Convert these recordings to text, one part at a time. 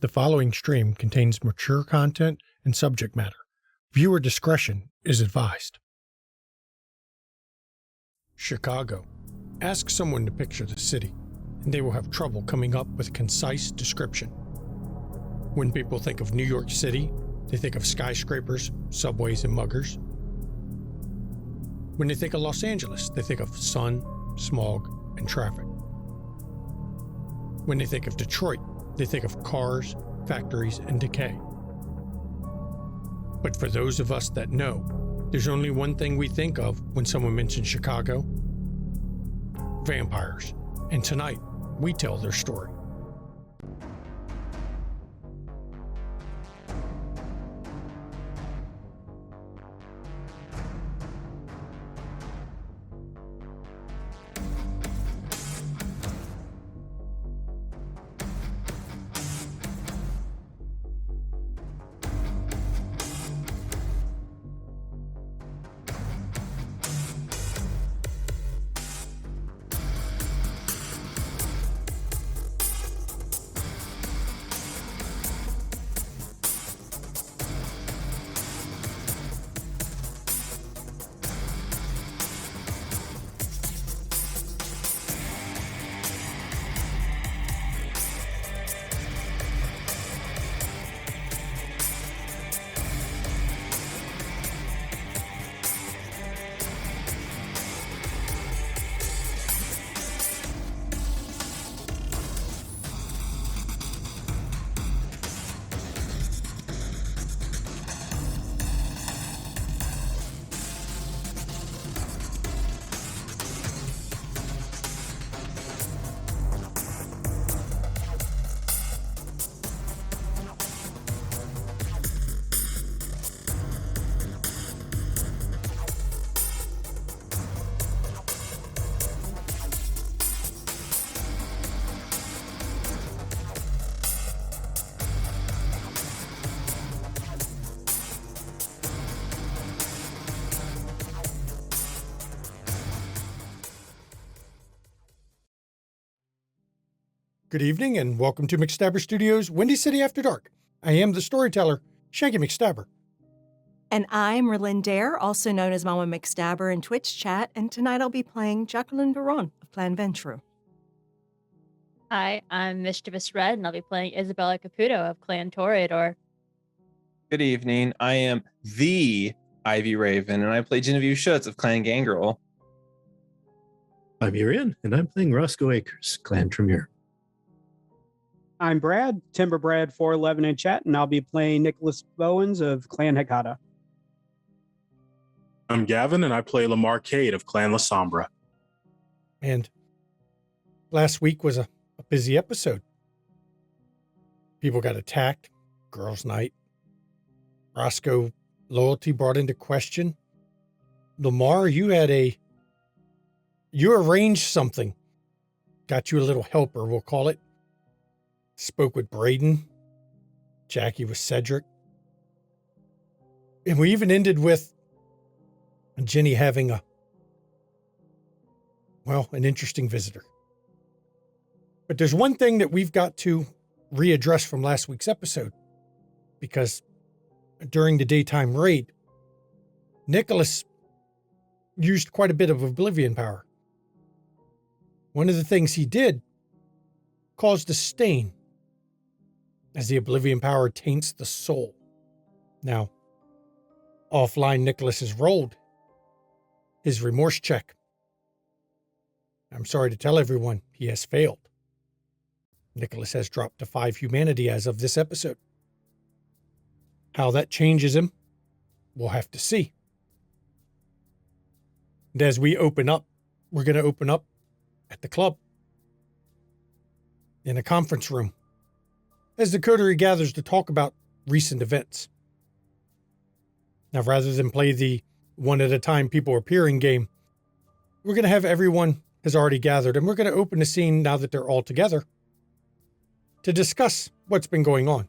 The following stream contains mature content and subject matter. Viewer discretion is advised. Chicago. Ask someone to picture the city, and they will have trouble coming up with a concise description. When people think of New York City, they think of skyscrapers, subways, and muggers. When they think of Los Angeles, they think of sun, smog, and traffic. When they think of Detroit, they think of cars, factories, and decay. But for those of us that know, there's only one thing we think of when someone mentions Chicago: vampires. And tonight, we tell their story. Good evening and welcome to McStabber Studios' Windy City After Dark. I am the storyteller, Shanky McStabber. And I'm Merlin Dare, also known as Mama McStabber in Twitch chat, and tonight I'll be playing Jacqueline Baron of Clan Ventru. Hi, I'm Mischievous Red, and I'll be playing Isabella Caputo of Clan Toreador. Good evening. I am the Ivy Raven, and I play Genevieve Schutz of Clan Gangrel. I'm Irian, and I'm playing Roscoe Akers, Clan Tremere. I'm Brad, Timber Brad 411 in chat, and I'll be playing Nicholas Bowens of Clan Hecata. I'm Gavin, and I play Lamar Cade of Clan La Sombra. And last week was a busy episode. People got attacked, girls' night, Roscoe loyalty brought into question. Lamar, you arranged something. Got you a little helper, we'll call it. Spoke with Braden, Jackie with Cedric. And we even ended with Jenny having an interesting visitor. But there's one thing that we've got to readdress from last week's episode, because during the daytime raid, Nicholas used quite a bit of oblivion power. One of the things he did caused a stain, as the oblivion power taints the soul. Now, offline, Nicholas has rolled his remorse check. I'm sorry to tell everyone, he has failed. Nicholas has dropped to 5 humanity as of this episode. How that changes him, we'll have to see. And as we open up, we're going to open up at the club, in a conference room, as the Coterie gathers to talk about recent events. Now, rather than play the one at a time people appearing game, we're going to have everyone has already gathered, and we're going to open the scene now that they're all together to discuss what's been going on.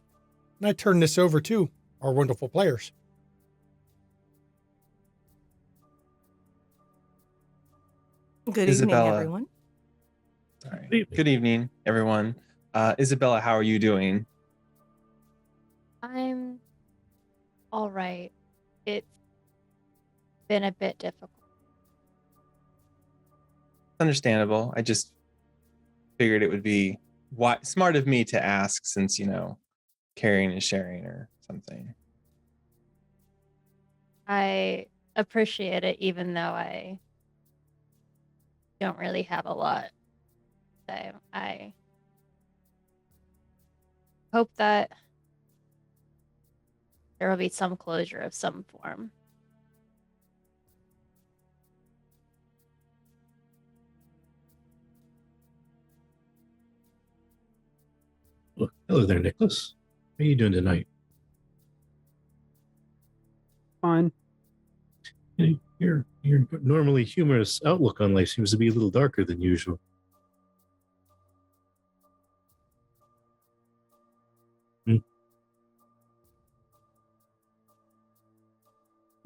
And I turn this over to our wonderful players. Good Isabella. evening, everyone. Sorry. Good evening, everyone. Isabella, how are you doing? I'm all right. It's been a bit difficult. Understandable. I just figured it would be smart of me to ask since, caring is sharing or something. I appreciate it, even though I don't really have a lot. So I hope that there will be some closure of some form. Well, hello there, Nicholas. How are you doing tonight? Fine. Your normally humorous outlook on life seems to be a little darker than usual.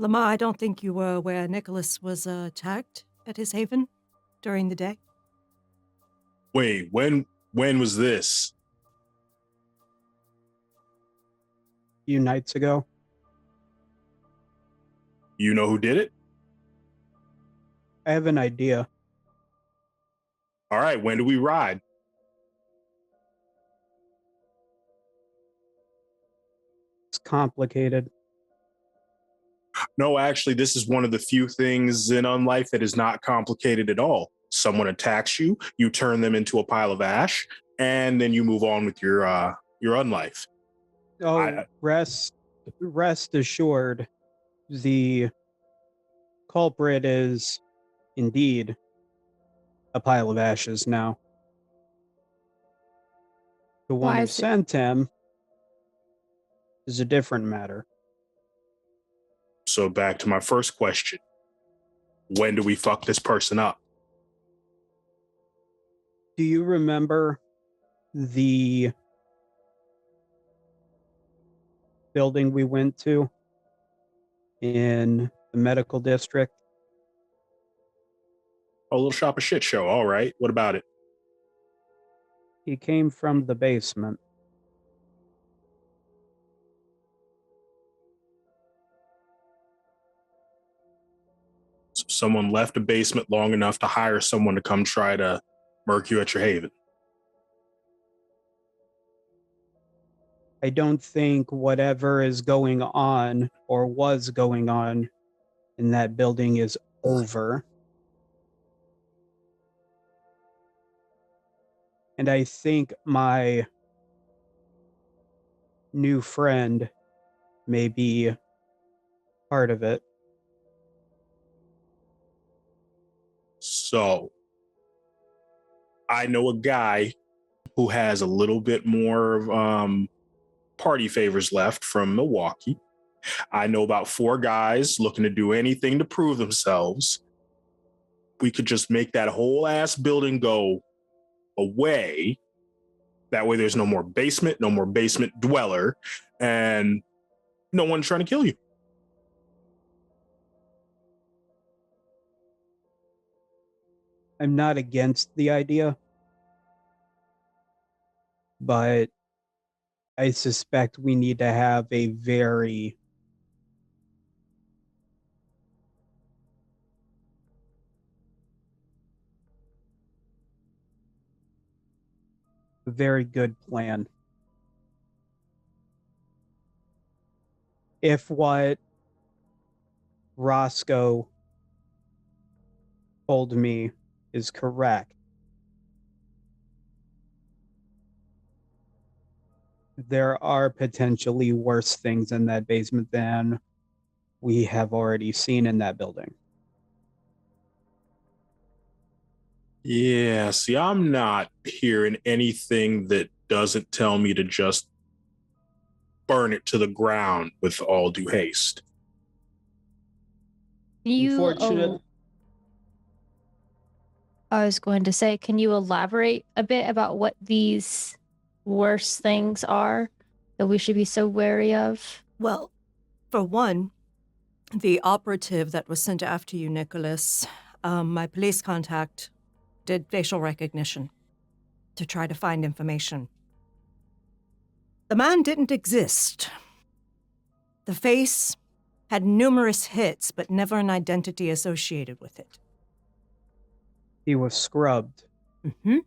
Lamar, I don't think you were aware Nicholas was attacked at his haven during the day. Wait, when was this? A few nights ago. You know who did it? I have an idea. All right, when do we ride? It's complicated. No, actually, this is one of the few things in Unlife that is not complicated at all. Someone attacks you, you turn them into a pile of ash, and then you move on with your Unlife. Oh, rest assured, the culprit is indeed a pile of ashes now. The one Why who is it- sent him is a different matter. So back to my first question. When do we fuck this person up? Do you remember the building we went to in the medical district? A little shop of shit show. All right. What about it? He came from the basement. So someone left a basement long enough to hire someone to come try to murk you at your haven. I don't think whatever is going on or was going on in that building is over. And I think my new friend may be part of it. So I know a guy who has a little bit more party favors left from Milwaukee. I know about 4 guys looking to do anything to prove themselves. We could just make that whole ass building go away. That way there's no more basement dweller, and no one trying to kill you. I'm not against the idea, but I suspect we need to have a very good plan. If what Roscoe told me is correct, there are potentially worse things in that basement than we have already seen in that building. Yeah, see, I'm not hearing anything that doesn't tell me to just burn it to the ground with all due haste. Unfortunate. I was going to say, can you elaborate a bit about what these worst things are that we should be so wary of? Well, for one, the operative that was sent after you, Nicholas, my police contact did facial recognition to try to find information. The man didn't exist. The face had numerous hits, but never an identity associated with it. He was scrubbed. Mm-hmm.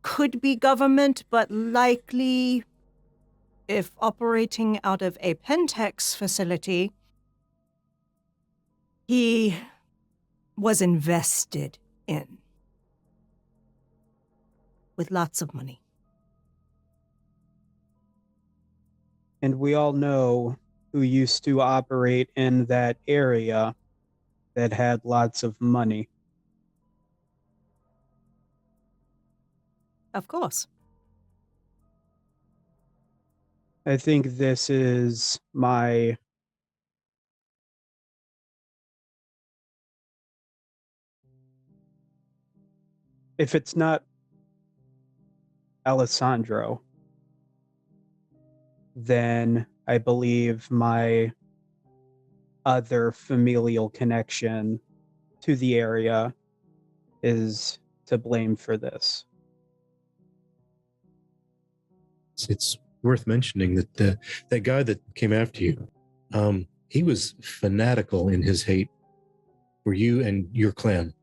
Could be government, but likely, if operating out of a Pentex facility, he was invested in with lots of money. And we all know who used to operate in that area that had lots of money. Of course. I think this is my if it's not Alessandro, then I believe my other familial connection to the area is to blame for this. It's worth mentioning that that guy that came after you, he was fanatical in his hate for you and your clan.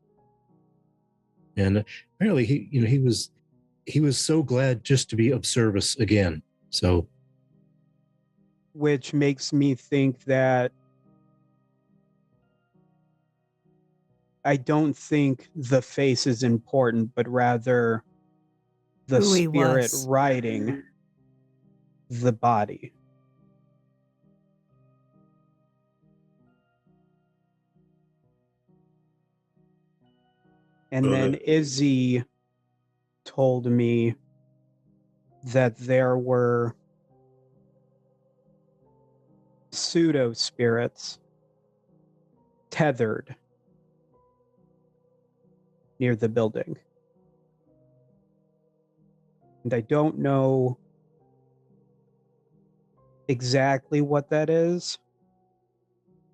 And apparently he was so glad just to be of service again. So, Which makes me think that I don't think the face is important, but rather the Who he spirit was. riding the body. And then Izzy told me that there were pseudo spirits tethered near the building. And I don't know exactly what that is,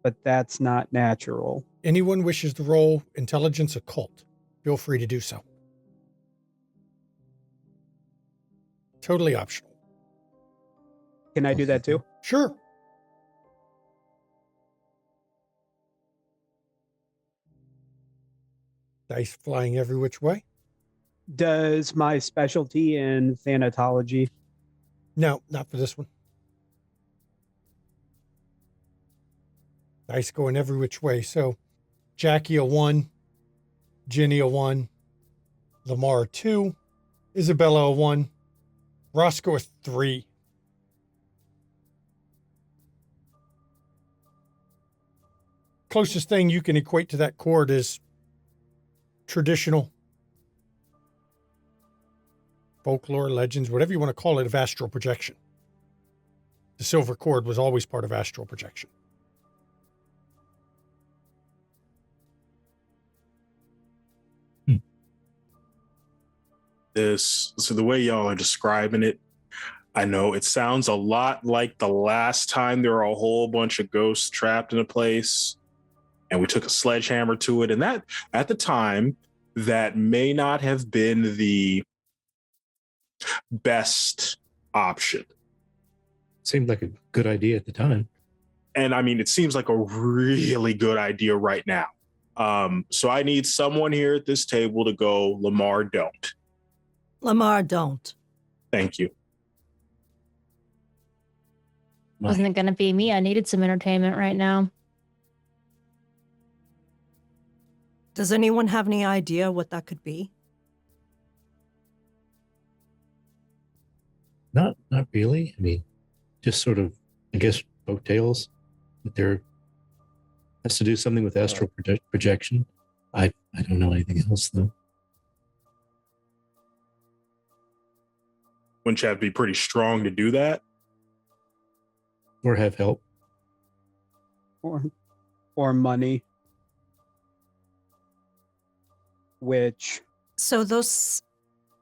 but that's not natural. Anyone wishes to roll intelligence occult, feel free to do so. Totally optional. Can I do that too? Sure. Dice flying every which way. Does my specialty in thanatology? No, not for this one. Dice going every which way. So Jackie a 1, Ginny a 1, Lamar a 2, Isabella a 1, Roscoe a 3. Closest thing you can equate to that chord is traditional folklore, legends, whatever you want to call it, of astral projection. The silver cord was always part of astral projection. So the way y'all are describing it, I know it sounds a lot like the last time there were a whole bunch of ghosts trapped in a place and we took a sledgehammer to it. And that at the time, that may not have been the best option. seemed like a good idea at the time. And I mean, it seems like a really good idea right now. So I need someone here at this table to go, Lamar, don't. Lamar, don't. Thank you. Wasn't it going to be me? I needed some entertainment right now. Does anyone have any idea what that could be? Not really. I mean, just sort of, I guess, folk tales. That there has to do something with astral projection. I don't know anything else though. Wouldn't you have to be pretty strong to do that? Or have help. Or money. Which So those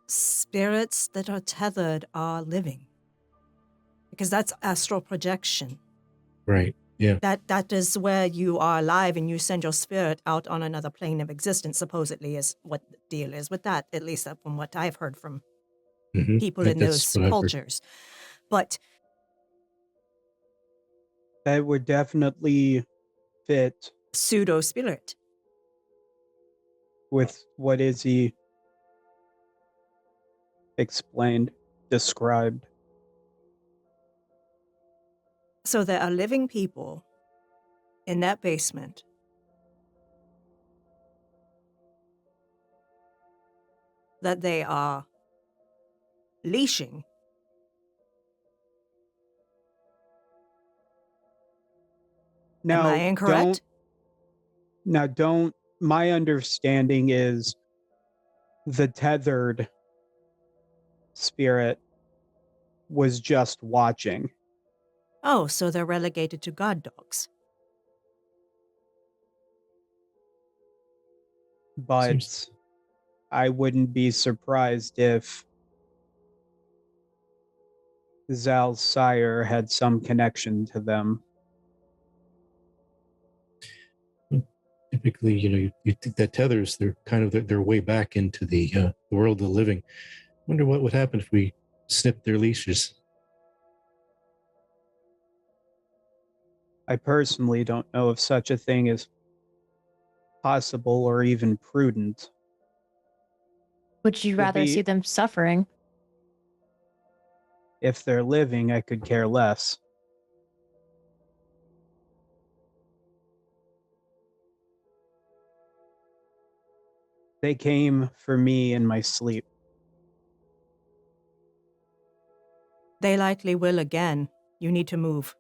spirits that are tethered are living. Because that's astral projection. Right. Yeah. That is where you are alive and you send your spirit out on another plane of existence, supposedly, is what the deal is with that, at least from what I've heard from Mm-hmm. people in those cultures. But That would definitely fit Pseudo spirit. with what Izzy described. So there are living people in that basement. That they are leashing. Now, Am I incorrect? Don't. My understanding is the tethered spirit was just watching. Oh, so they're relegated to god dogs. But Seems- I wouldn't be surprised if Zal's sire had some connection to them. Typically, you think that tethers, they're kind of their way back into the world of the living. Wonder what would happen if we snipped their leashes. I personally don't know if such a thing is possible or even prudent. Would you Would rather see be- them suffering? If they're living, I could care less. They came for me in my sleep. They likely will again. You need to move.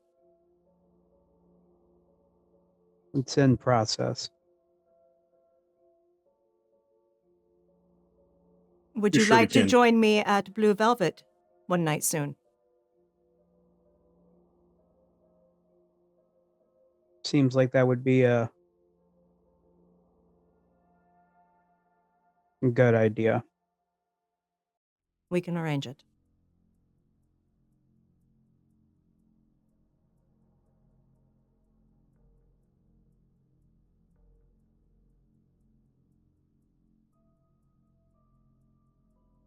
It's in process. Would You you sure we like to can- join me at Blue Velvet one night soon? Seems like that would be a good idea. We can arrange it.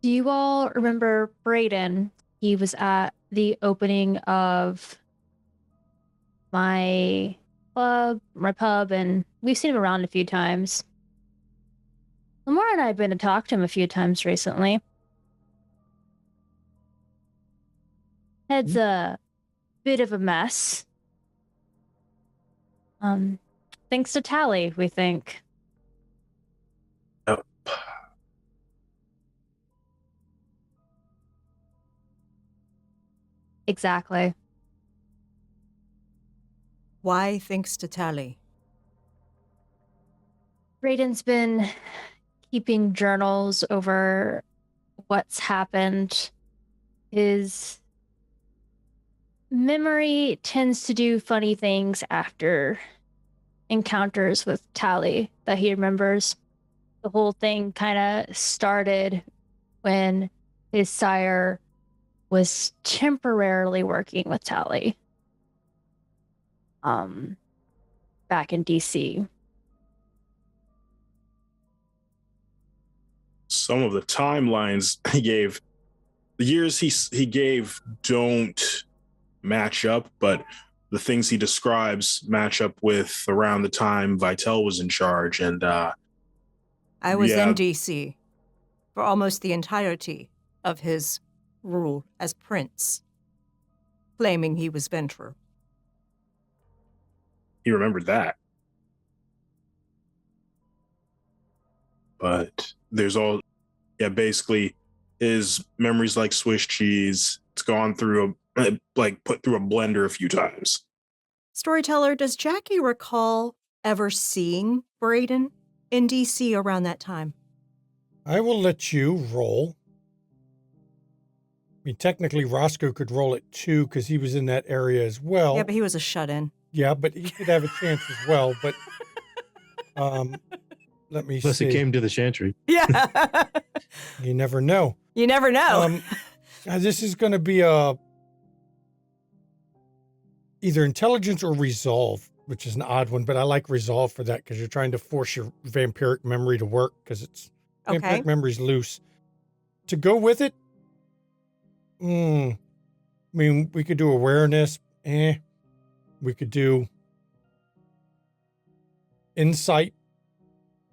Do you all remember Brayden? He was at the opening of my pub, and we've seen him around a few times. Lamar and I have been to talk to him a few times recently. Head's a bit of a mess. Thanks to Tally, we think. Yep. Exactly. Why thanks to Tally? Brayden's been keeping journals over what's happened. His memory tends to do funny things after encounters with Tally that he remembers. The whole thing kind of started when his sire was temporarily working with Tally back in DC. Some of the timelines he gave, the years he gave don't match up, but the things he describes match up with around the time Vitel was in charge. And I was Yeah. in DC for almost the entirety of his rule as prince, claiming he was Ventrue. he remembered that. But there's basically his memory's like Swiss cheese. It's gone through put through a blender a few times. Storyteller, does Jackie recall ever seeing Brayden in DC around that time? I will let you roll. I mean, technically, Roscoe could roll it too because he was in that area as well. Yeah, but he was a shut-in. Yeah, but he could have a chance as well. But let me Unless see. it came to the chantry. Yeah. You never know. You never know. This is going to be either intelligence or resolve, which is an odd one, but I like resolve for that because you're trying to force your vampiric memory to work because it's Okay. vampiric memory's loose. To go with it, I mean, we could do awareness. We could do insight,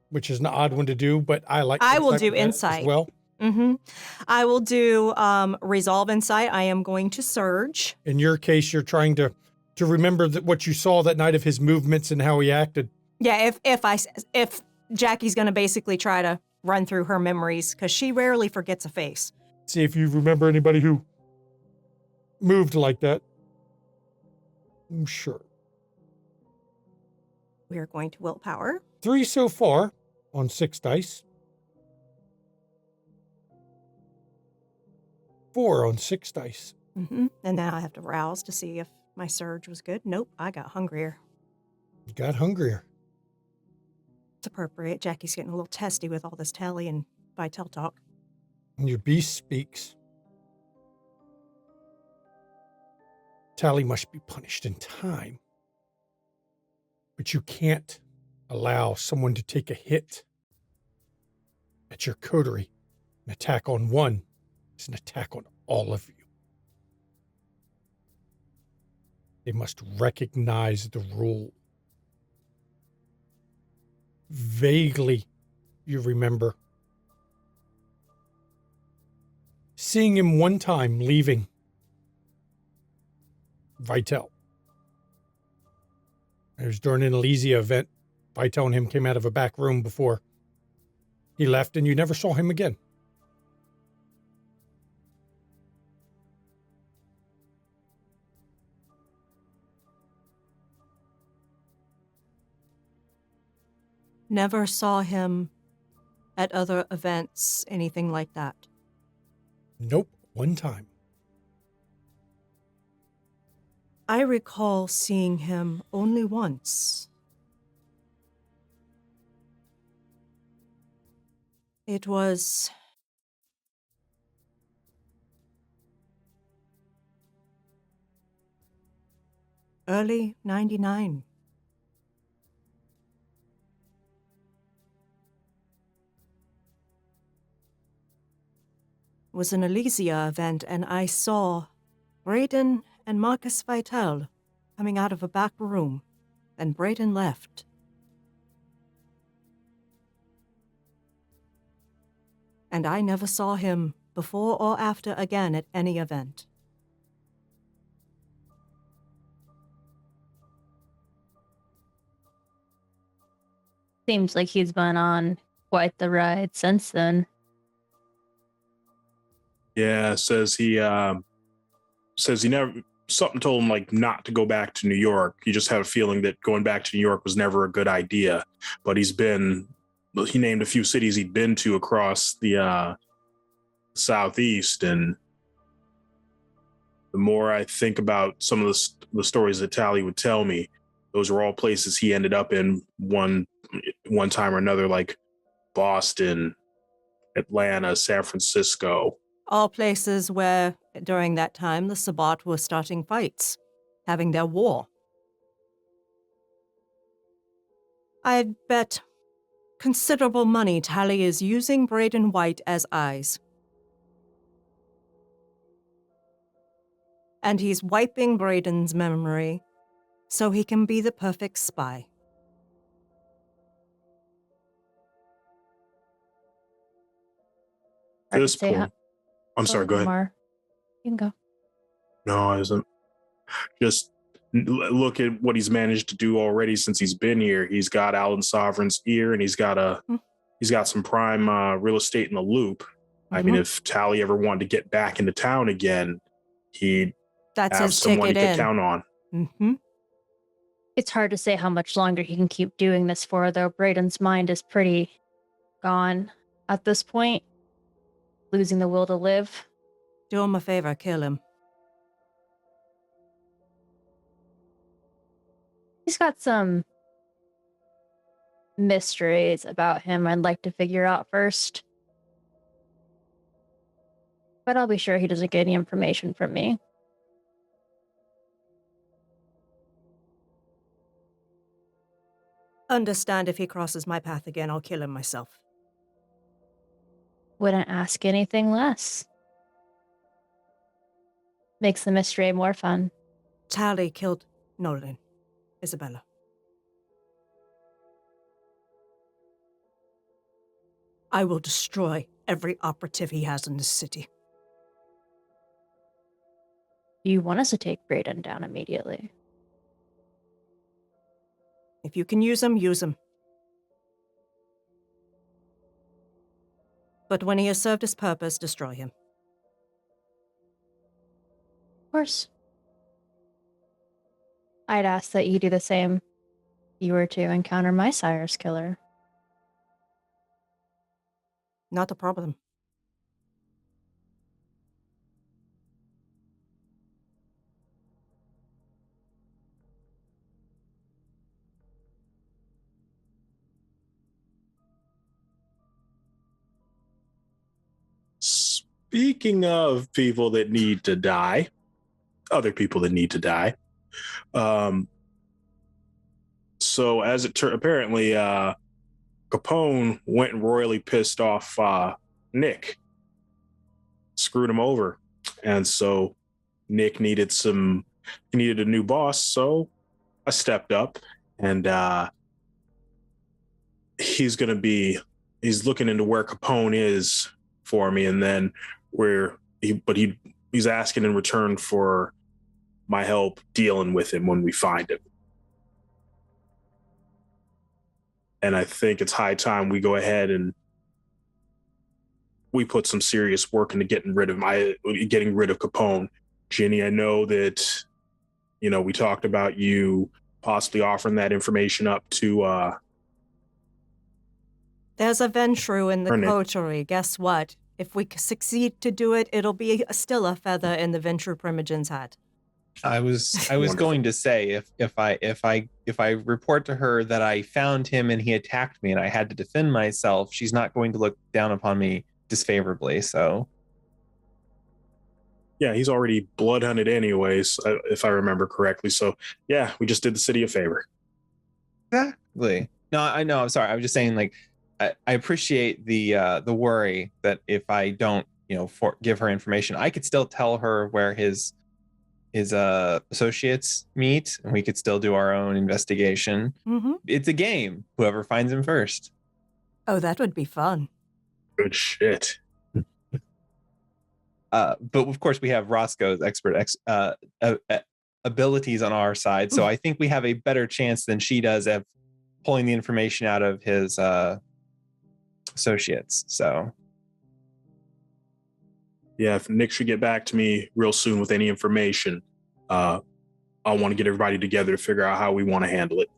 which is an odd one to do, but I like. I will do with that insight. as well. Mm-hmm. I will do resolve insight. I am going to surge. In your case, you're trying to remember what you saw that night of his movements and how he acted. Yeah, if Jackie's going to basically try to run through her memories, because she rarely forgets a face. See if you remember anybody who moved like that. I'm sure. We are going to willpower. 3 so far on 6 dice. 4 on 6 dice. Mm-hmm. And then I have to rouse to see if my surge was good. Nope, I got hungrier. You got hungrier. It's appropriate. Jackie's getting a little testy with all this tally and Vitel talk. And your beast speaks. Tally must be punished in time. But you can't allow someone to take a hit at your coterie. An attack on one is an attack on all of you. They must recognize the rule. Vaguely, you remember seeing him one time leaving Vitel. It was during an Elysia event. Vitel and him came out of a back room before he left, and you never saw him again. Never saw him at other events, anything like that. Nope, one time. I recall seeing him only once. It was early 99. It was an Elysia event, and I saw Braden and Marcus Vitel coming out of a back room, and Braden left. And I never saw him before or after again at any event. Seems like he's been on quite the ride since then. Yeah, says he never, something told him like not to go back to New York. He just had a feeling that going back to New York was never a good idea. But he named a few cities he'd been to across the Southeast, and the more I think about some of the stories that Tally would tell me, those were all places he ended up in one time or another, like Boston, Atlanta, San Francisco. All places where, during that time, the Sabbat were starting fights, having their war. I'd bet considerable money Tally is using Braden White as eyes. And he's wiping Braden's memory so he can be the perfect spy. At this point, I'm sorry, go ahead. Omar. You can go. No, I wasn't. Just look at what he's managed to do already since he's been here. He's got Alan Sovereign's ear, and he's got some prime real estate in the Loop. Mm-hmm. I mean, if Tally ever wanted to get back into town again, he'd have someone he could count on. Mm-hmm. It's hard to say how much longer he can keep doing this for, though. Braden's mind is pretty gone at this point. Losing the will to live. Do him a favor, kill him. He's got some mysteries about him I'd like to figure out first. But I'll be sure he doesn't get any information from me. Understand, if he crosses my path again, I'll kill him myself. Wouldn't ask anything less. Makes the mystery more fun. Tally killed Nolan, Isabella. I will destroy every operative he has in this city. You want us to take Brayden down immediately? If you can use him, use him. But when he has served his purpose, destroy him. Of course. I'd ask that you do the same if you were to encounter my sire's killer. Not a problem. Speaking of people that need to die, other people that need to die. So as it apparently, Capone went and royally pissed off Nick, screwed him over, and so Nick needed a new boss. So I stepped up, and he's looking into where Capone is for me, and then he's asking in return for my help dealing with him when we find him. And I think it's high time we go ahead and we put some serious work into getting rid of Capone. Ginny, I know that, we talked about you possibly offering that information up to There's a Ventru in the Her name. Coterie. Guess what? If we succeed to do it, it'll be still a feather in the Ventru Primogen's hat. I was Wonderful. going to say if I report to her that I found him and he attacked me and I had to defend myself, she's not going to look down upon me disfavorably. So yeah, he's already blood hunted anyways, if I remember correctly. So yeah, we just did the city a favor. exactly. No, I know. I'm sorry. I was just saying, like, I appreciate the worry that if I don't, give her information, I could still tell her where his associates meet, and we could still do our own investigation. Mm-hmm. It's a game. Whoever finds him first. Oh, that would be fun. Good shit. But of course, we have Roscoe's expert abilities on our side, so I think we have a better chance than she does of pulling the information out of his associates. So Yeah, if Nick should get back to me real soon with any information, I want to get everybody together to figure out how we want to handle it.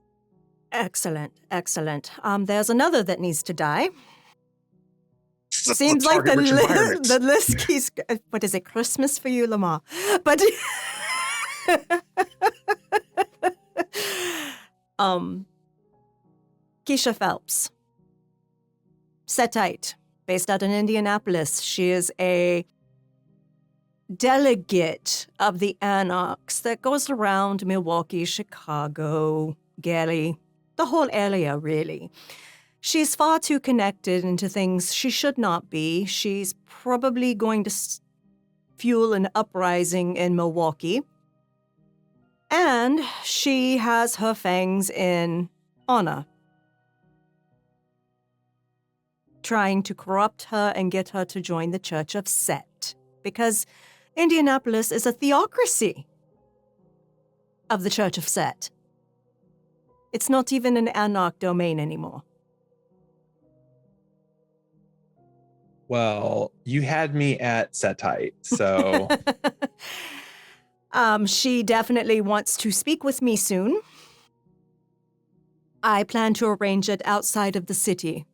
Excellent, excellent. There's another that needs to die. Let's Seems like target rich environments. the list keeps. What is it? Christmas for you, Lamar? But Keisha Phelps, Setite, based out in Indianapolis. She is a delegate of the Anarchs that goes around Milwaukee, Chicago, Gary, the whole area, really. She's far too connected into things she should not be. She's probably going to fuel an uprising in Milwaukee. And she has her fangs in Anna, trying to corrupt her and get her to join the Church of Set. Because Indianapolis is a theocracy of the Church of Set. It's not even an Anarch domain anymore. well, you had me at Setite, so She definitely wants to speak with me soon. I plan to arrange it outside of the city.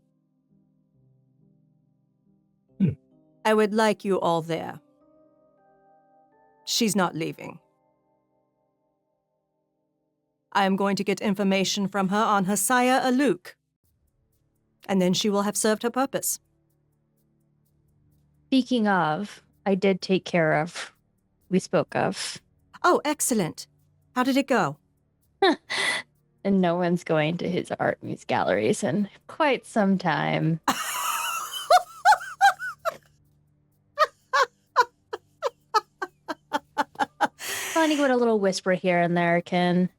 I would like you all there. She's not leaving. I am going to get information from her on her sire, Aluk. And then she will have served her purpose. Speaking of, I did take care of, we spoke of. Oh, excellent. How did it go? And no one's going to his art muse galleries in quite some time. Funny what a little whisper here and there can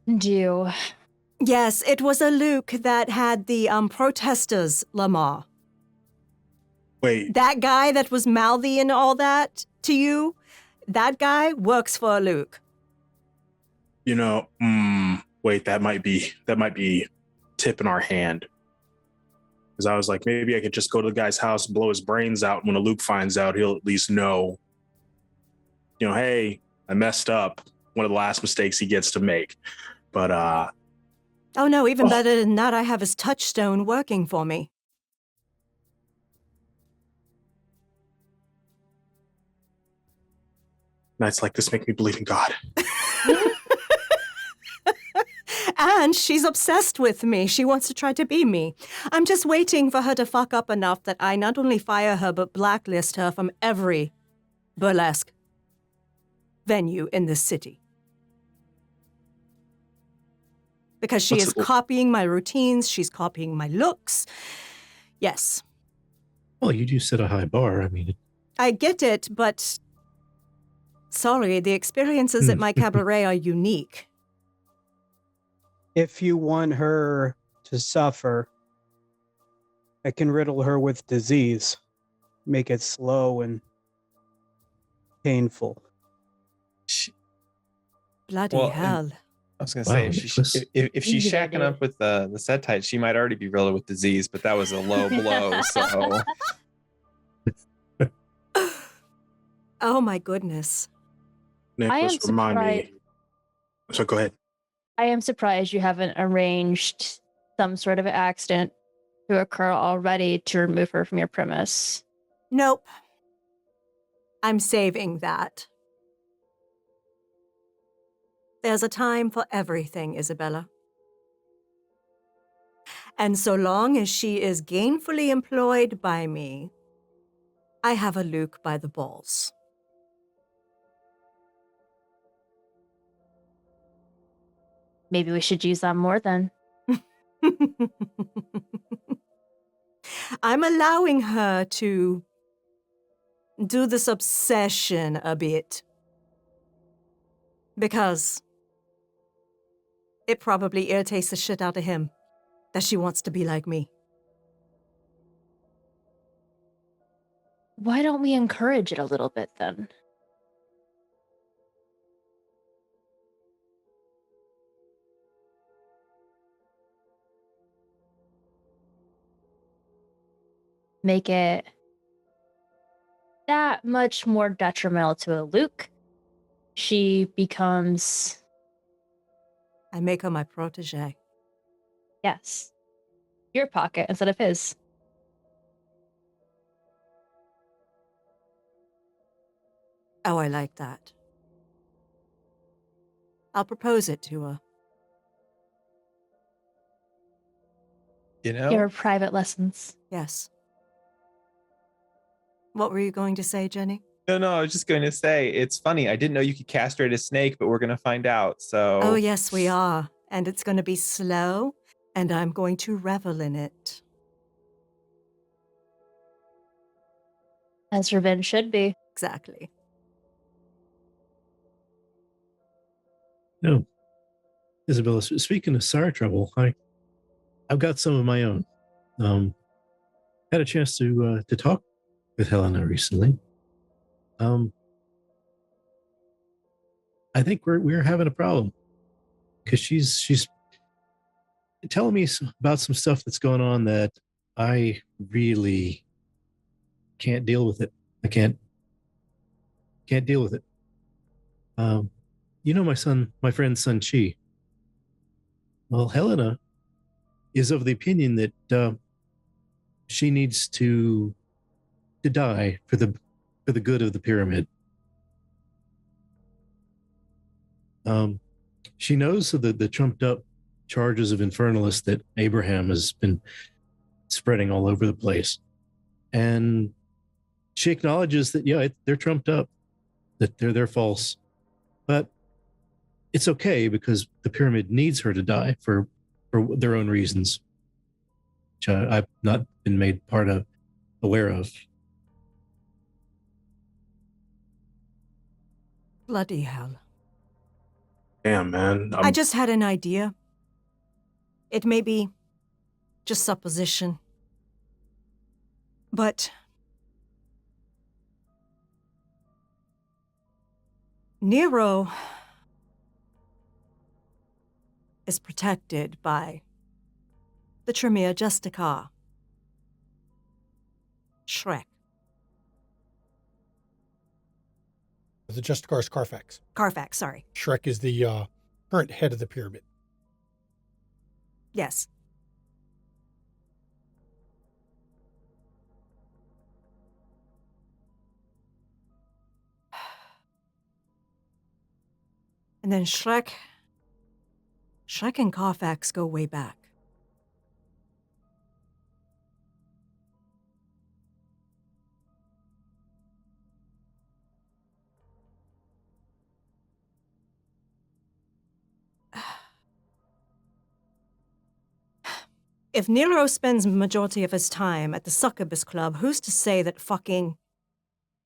Do. Yes, it was a Luke that had the protesters, Lamar. Wait, That guy that was mouthy and all that to you, that guy works for Luke. wait, that might be tipping our hand. Because I was like, maybe I could just go to the guy's house and blow his brains out. When Luke finds out, he'll at least know, hey, I messed up. One of the last mistakes he gets to make. But Oh no, even better than that, I have his touchstone working for me. nights like this make me believe in God. And she's obsessed with me. She wants to try to be me. I'm just waiting for her to fuck up enough that I not only fire her, but blacklist her from every burlesque venue in this city. Because she is copying my routines, she's copying my looks. Yes. Well, you do set a high bar. I mean, I get it, but sorry, the experiences at my cabaret are unique. If you want her to suffer, I can riddle her with disease, make it slow and painful. Bloody hell. I was going to Wow, say, if she's Easy to shacking do. up with the Setite, she might already be riddled with disease, but that was a low blow. So Oh my goodness. Nicholas, remind me. So go ahead. I am surprised you haven't arranged some sort of accident to occur already to remove her from your premise. Nope. I'm saving that. There's a time for everything, Isabella. And so long as she is gainfully employed by me, I have a Luke by the balls. Maybe we should use that more then. I'm allowing her to do this obsession a bit. Because it probably irritates the shit out of him that she wants to be like me. Why don't we encourage it a little bit then? Make it that much more detrimental to a Luke. She becomes, I make her my protege. yes, your pocket instead of his. Oh, I like that. I'll propose it to her. Give her private lessons. Yes. What were you going to say, Jenny? no, I was just going to say, it's funny. I didn't know you could castrate a snake, but we're going to find out. So Oh, yes, we are. And it's going to be slow, and I'm going to revel in it. As revenge should be. Exactly. no. Isabella, speaking of SAR trouble, I've got some of my own. Had a chance to talk with Helena recently. I think we're having a problem because she's telling me about some stuff that's going on that I really can't deal with it. I can't deal with it. My friend Sun Chi. Well, Helena is of the opinion that she needs to die for the good of the pyramid. She knows of the trumped up charges of infernalist that Abraham has been spreading all over the place, and she acknowledges that they're trumped up, that they're false, but it's okay because the pyramid needs her to die for their own reasons, which I've not been made aware of. Bloody hell. Damn, man. I just had an idea. It may be just supposition. But Nero is protected by the Tremere Justica. Shrek. The Justicar is Carfax. Carfax, sorry. Shrek is the current head of the pyramid. Yes. And then Shrek and Carfax go way back. If Nero spends majority of his time at the Succubus Club, who's to say that fucking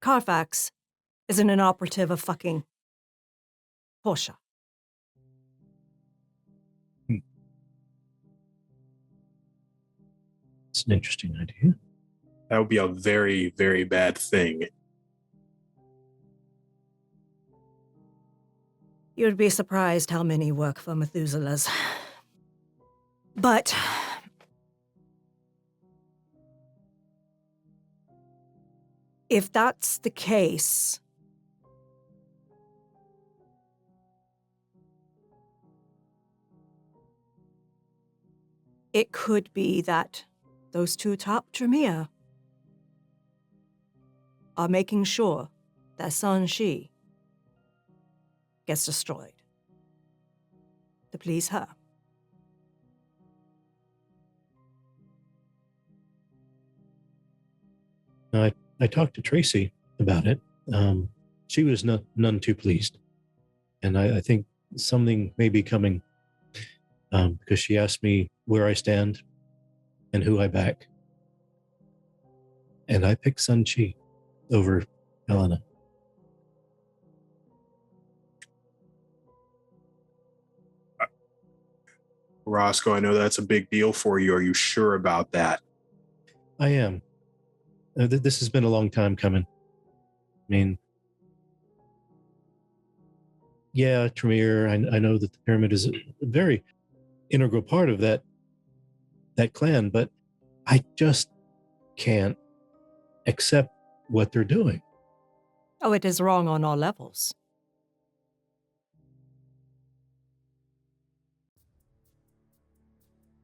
Carfax isn't an operative of fucking Porsche? It's an interesting idea. That would be a very, very bad thing. You'd be surprised how many work for Methuselah's. But if that's the case, it could be that those two top Tremere are making sure that Sun Shi gets destroyed to please her. I talked to Tracy about it. She was none too pleased. And I think something may be coming because she asked me where I stand and who I back. And I picked Sun Chi over Helena. Roscoe, I know that's a big deal for you. Are you sure about that? I am. This has been a long time coming. I mean, yeah, Tremere, I know that the pyramid is a very integral part of that clan, but I just can't accept what they're doing. Oh, it is wrong on all levels.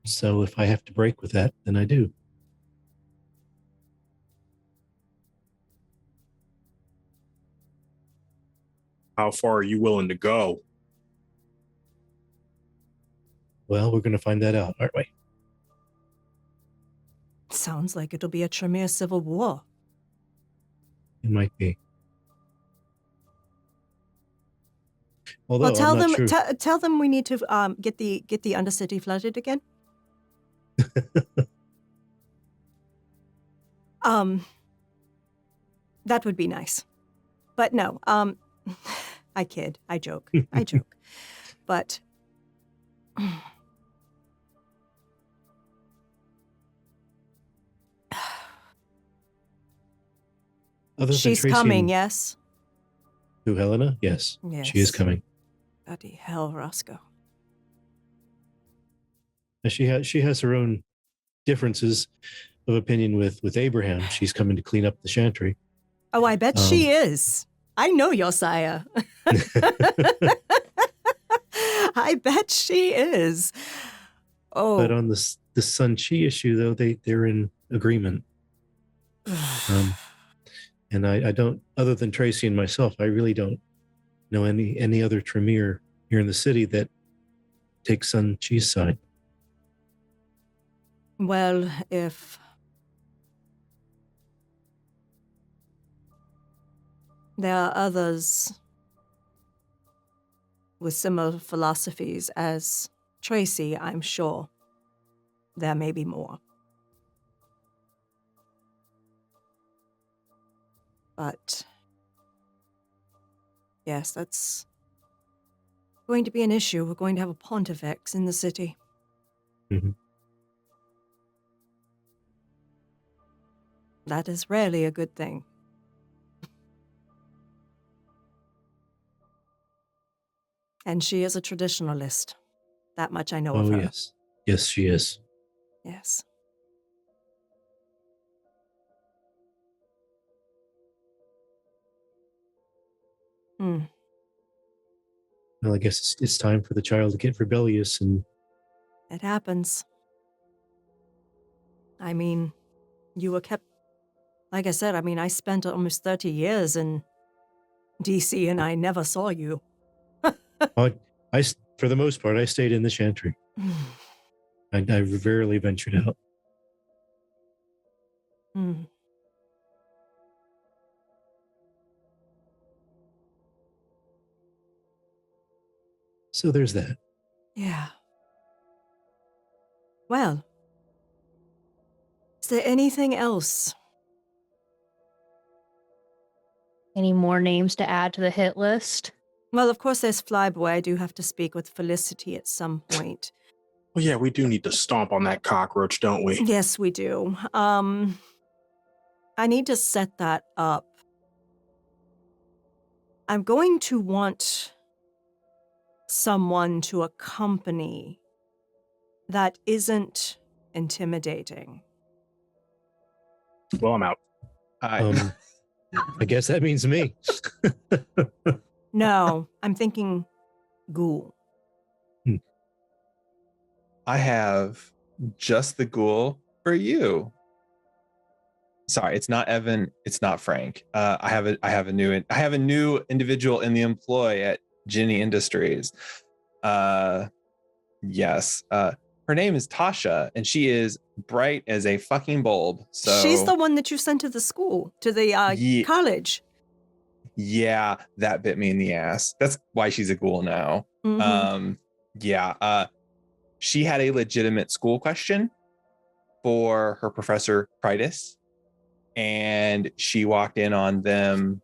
So if I have to break with that, then I do. How far are you willing to go? Well, we're going to find that out, aren't we? Sounds like it'll be a Tremere civil war. It might be. Although Well, tell I'm them not sure. tell them we need to get the Undercity flooded again. That would be nice. But no, I kid, I joke. But Other than she's Tracy coming, and- yes? Who, Helena? Yes, Yes. she is coming. Bloody hell, Roscoe. And she has her own differences of opinion with Abraham. She's coming to clean up the chantry. Oh, I bet she is. I know Josiah. I bet she is. Oh. But on the Sun Chi issue, though, they're in agreement. And I don't, other than Tracy and myself, I really don't know any other Tremere here in the city that takes Sun Chi's side. Well, if there are others with similar philosophies as Tracy, I'm sure there may be more. But yes, that's going to be an issue. We're going to have a pontifex in the city. Mhm. That is rarely a good thing. And she is a traditionalist. That much I know of Oh, her. yes. Yes, she is. Yes. Hmm. Well, I guess it's time for the child to get rebellious and It happens. I mean, you were kept... Like I said, I mean, I spent almost 30 years in DC and I never saw you. for the most part, I stayed in the chantry. I rarely ventured out. Hmm. So there's that. Yeah. Well, is there anything else? Any more names to add to the hit list? Well, of course, there's Flyboy. I do have to speak with Felicity at some point. Well, yeah, we do need to stomp on that cockroach, don't we? Yes, we do. I need to set that up. I'm going to want someone to accompany that isn't intimidating. Well, I'm out. I guess that means me. No, I'm thinking ghoul. I have just the ghoul for you. Sorry, it's not Evan. It's not Frank. I have a new individual in the employ at Ginny Industries. Yes. Her name is Tasha, and she is bright as a fucking bulb. So She's the one that you sent to the school, to the college. Yeah, that bit me in the ass. That's why she's a ghoul now. Mhm. She had a legitimate school question for her professor Critus, and she walked in on them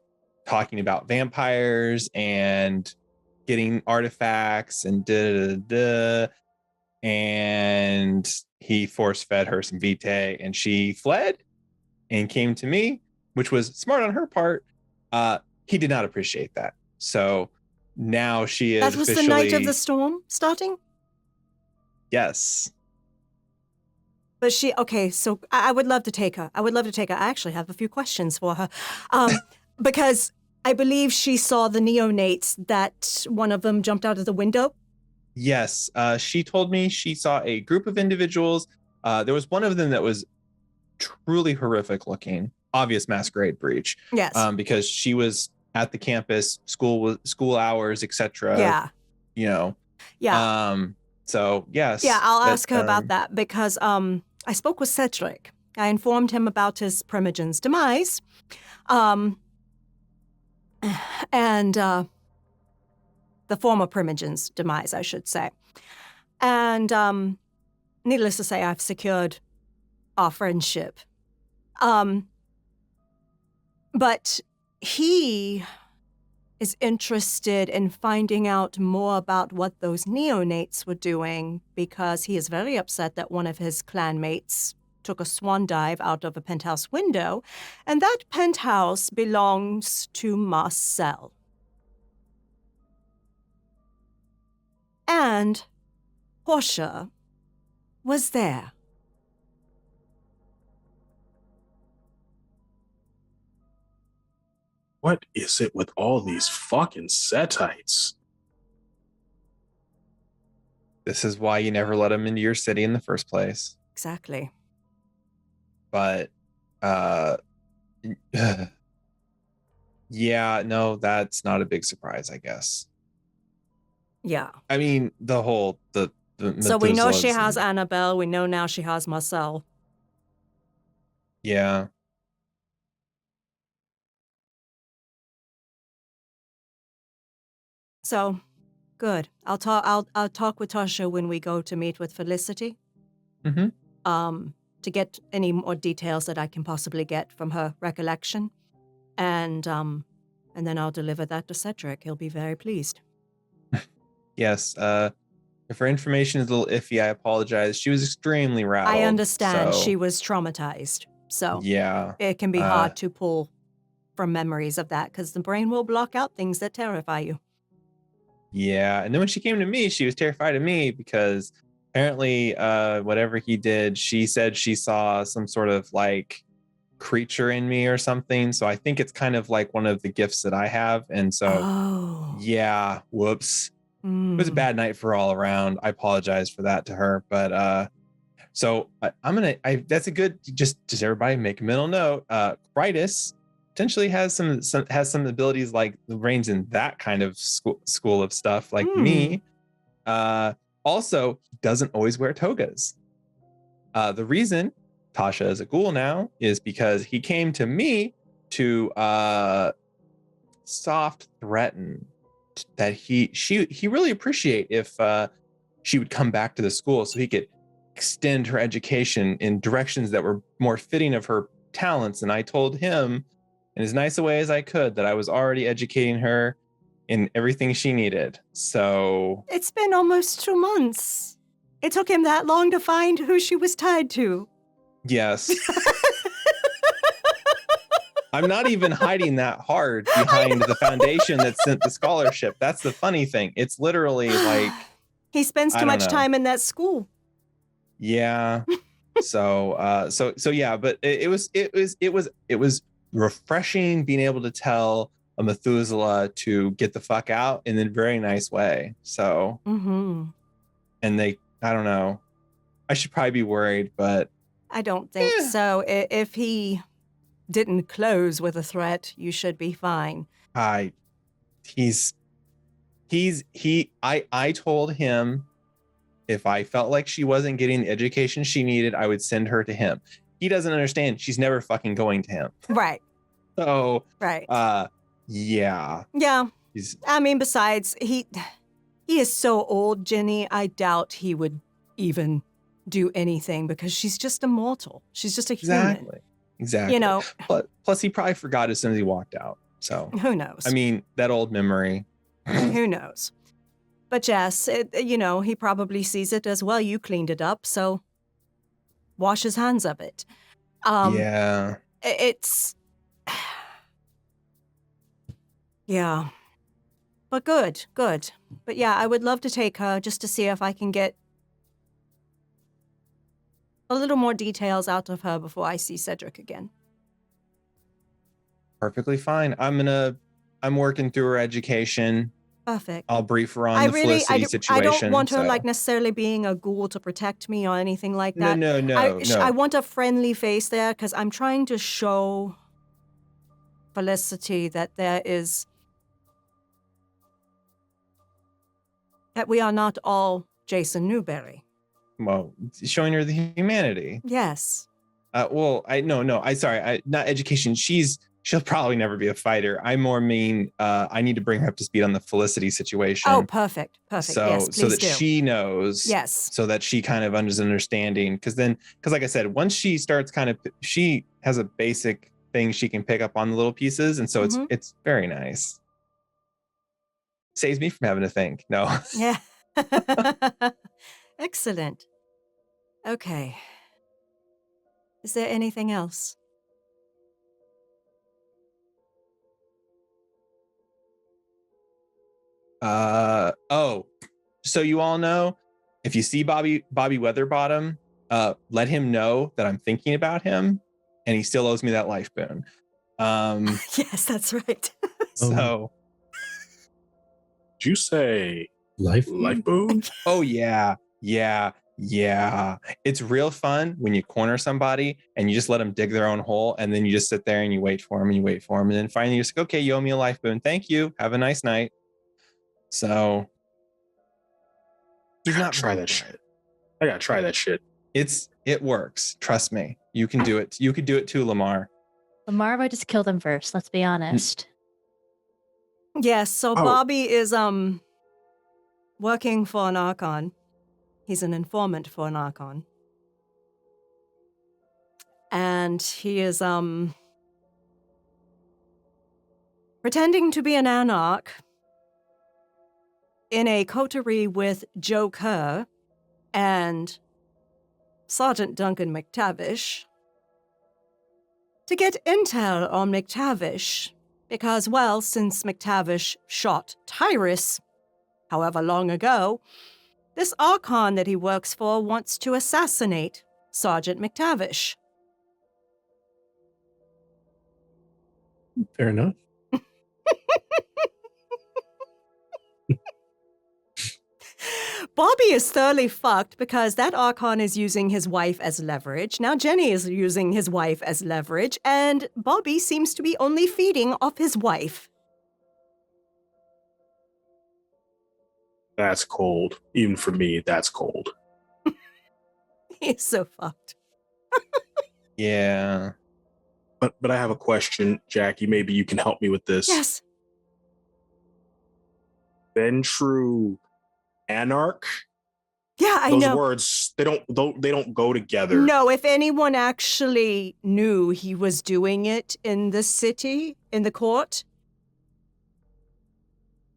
talking about vampires and getting artifacts and and he force fed her some vitae, and she fled and came to me, which was smart on her part. He did not appreciate that, so now she is That was the night of the storm starting? Yes. But so I would love to take her. I actually have a few questions for her. Because I believe she saw the neonates that one of them jumped out of the window. Yes. She told me she saw a group of individuals. There was one of them that was truly horrific looking, obvious masquerade breach. Yes. Because she was at the campus, school hours, etc. Yeah. You know. Yeah. So yes. Yeah, I'll ask her about that because I spoke with Cedric. I informed him about his primogen's demise. And the former primogen's demise, I should say. And needless to say, I've secured our friendship. But he is interested in finding out more about what those neonates were doing because he is very upset that one of his clanmates took a swan dive out of a penthouse window, and that penthouse belongs to Marcel. And Portia was there. What is it with all these fucking Setites? This is why you never let them into your city in the first place. Exactly. But yeah, no, that's not a big surprise, I guess. Yeah. I mean, the So we know she Methuselahs has and- Annabelle. We know now she has Marcel. Yeah. So, good. I'll talk with Tasha when we go to meet with Felicity. Mm-hmm. To get any more details that I can possibly get from her recollection, and then I'll deliver that to Cedric. He'll be very pleased. Yes. If her information is a little iffy, I apologize. She was extremely rattled. I understand so, she was traumatized. So Yeah. it can be hard to pull from memories of that because the brain will block out things that terrify you. Yeah. And then when she came to me, she was terrified of me because apparently whatever he did, she said she saw some sort of like creature in me or something. So I think it's kind of like one of the gifts that I have. And so, yeah, whoops. It was a bad night for all around. I apologize for that to her. But so that's a good, just everybody make a mental note. Critus potentially has some abilities like the range in that kind of school of stuff like me. Also, he doesn't always wear togas. The reason Tasha is a ghoul now is because he came to me to soft threaten that he really appreciate if she would come back to the school so he could extend her education in directions that were more fitting of her talents. And I told him in as nice a way as I could that I was already educating her in everything she needed. So it's been almost 2 months. It took him that long to find who she was tied to. Yes. I'm not even hiding that hard behind the foundation that sent the scholarship. That's the funny thing. It's literally like he spends too much time in that school. Yeah. So yeah, but it was refreshing being able to tell a Methuselah to get the fuck out in a very nice way. So and I don't know. I should probably be worried, but I don't think so. If he didn't close with a threat, you should be fine. I told him if I felt like she wasn't getting the education she needed, I would send her to him. He doesn't understand. She's never fucking going to him. Right. So right. Yeah. Yeah. I mean, besides, he is so old, Jenny. I doubt he would even do anything because she's just a mortal. She's just a human. Exactly. You know. Plus, he probably forgot as soon as he walked out. So who knows? I mean, that old memory. Who knows? But yes, he probably sees it as well. You cleaned it up, so wash his hands of it. Yeah. It's yeah. But good. But yeah, I would love to take her just to see if I can get a little more details out of her before I see Cedric again. Perfectly fine. I'm working through her education. Perfect. I'll brief her on the Felicity situation. I don't want her like necessarily being a ghoul to protect me or anything like that. No. I want a friendly face there because I'm trying to show Felicity that that we are not all Jason Newberry. Well, showing her the humanity. Yes. Well, not education. She'll probably never be a fighter. I more mean I need to bring her up to speed on the Felicity situation. Oh, perfect. So, yes, please so that do. she knows. Yes. So that she kind of understanding. Because like I said, once she starts she has a basic thing she can pick up on the little pieces, and so it's very nice. Saves me from having to think. No. Yeah. Excellent. Okay. Is there anything else? So you all know, if you see Bobby Weatherbottom, let him know that I'm thinking about him, and he still owes me that life boon. Yes, that's right. So, did you say life boon? Oh yeah. It's real fun when you corner somebody and you just let them dig their own hole, and then you just sit there and you wait for them, and then finally you're just like, okay, you owe me a life boon. Thank you. Have a nice night. So I gotta try that shit. I gotta try that shit. It works. Trust me. You can do it. You could do it too, Lamar. Lamar would just kill them first. Let's be honest. Yes. So Bobby is working for an Archon. He's an informant for an Archon. And he is pretending to be an Anarch in a coterie with Joe Kerr and Sergeant Duncan McTavish to get intel on McTavish because, well, since McTavish shot Tyrus however long ago, this Archon that he works for wants to assassinate Sergeant McTavish. Fair enough. Bobby is thoroughly fucked because that Archon is using his wife as leverage. Now Jenny is using his wife as leverage, and Bobby seems to be only feeding off his wife. That's cold. Even for me, that's cold. He's so fucked. Yeah. But I have a question, Jackie. Maybe you can help me with this. Yes. Ventru Anarch. Yeah, I Those know. words, they don't go together. No, if anyone actually knew he was doing it in the city, in the court,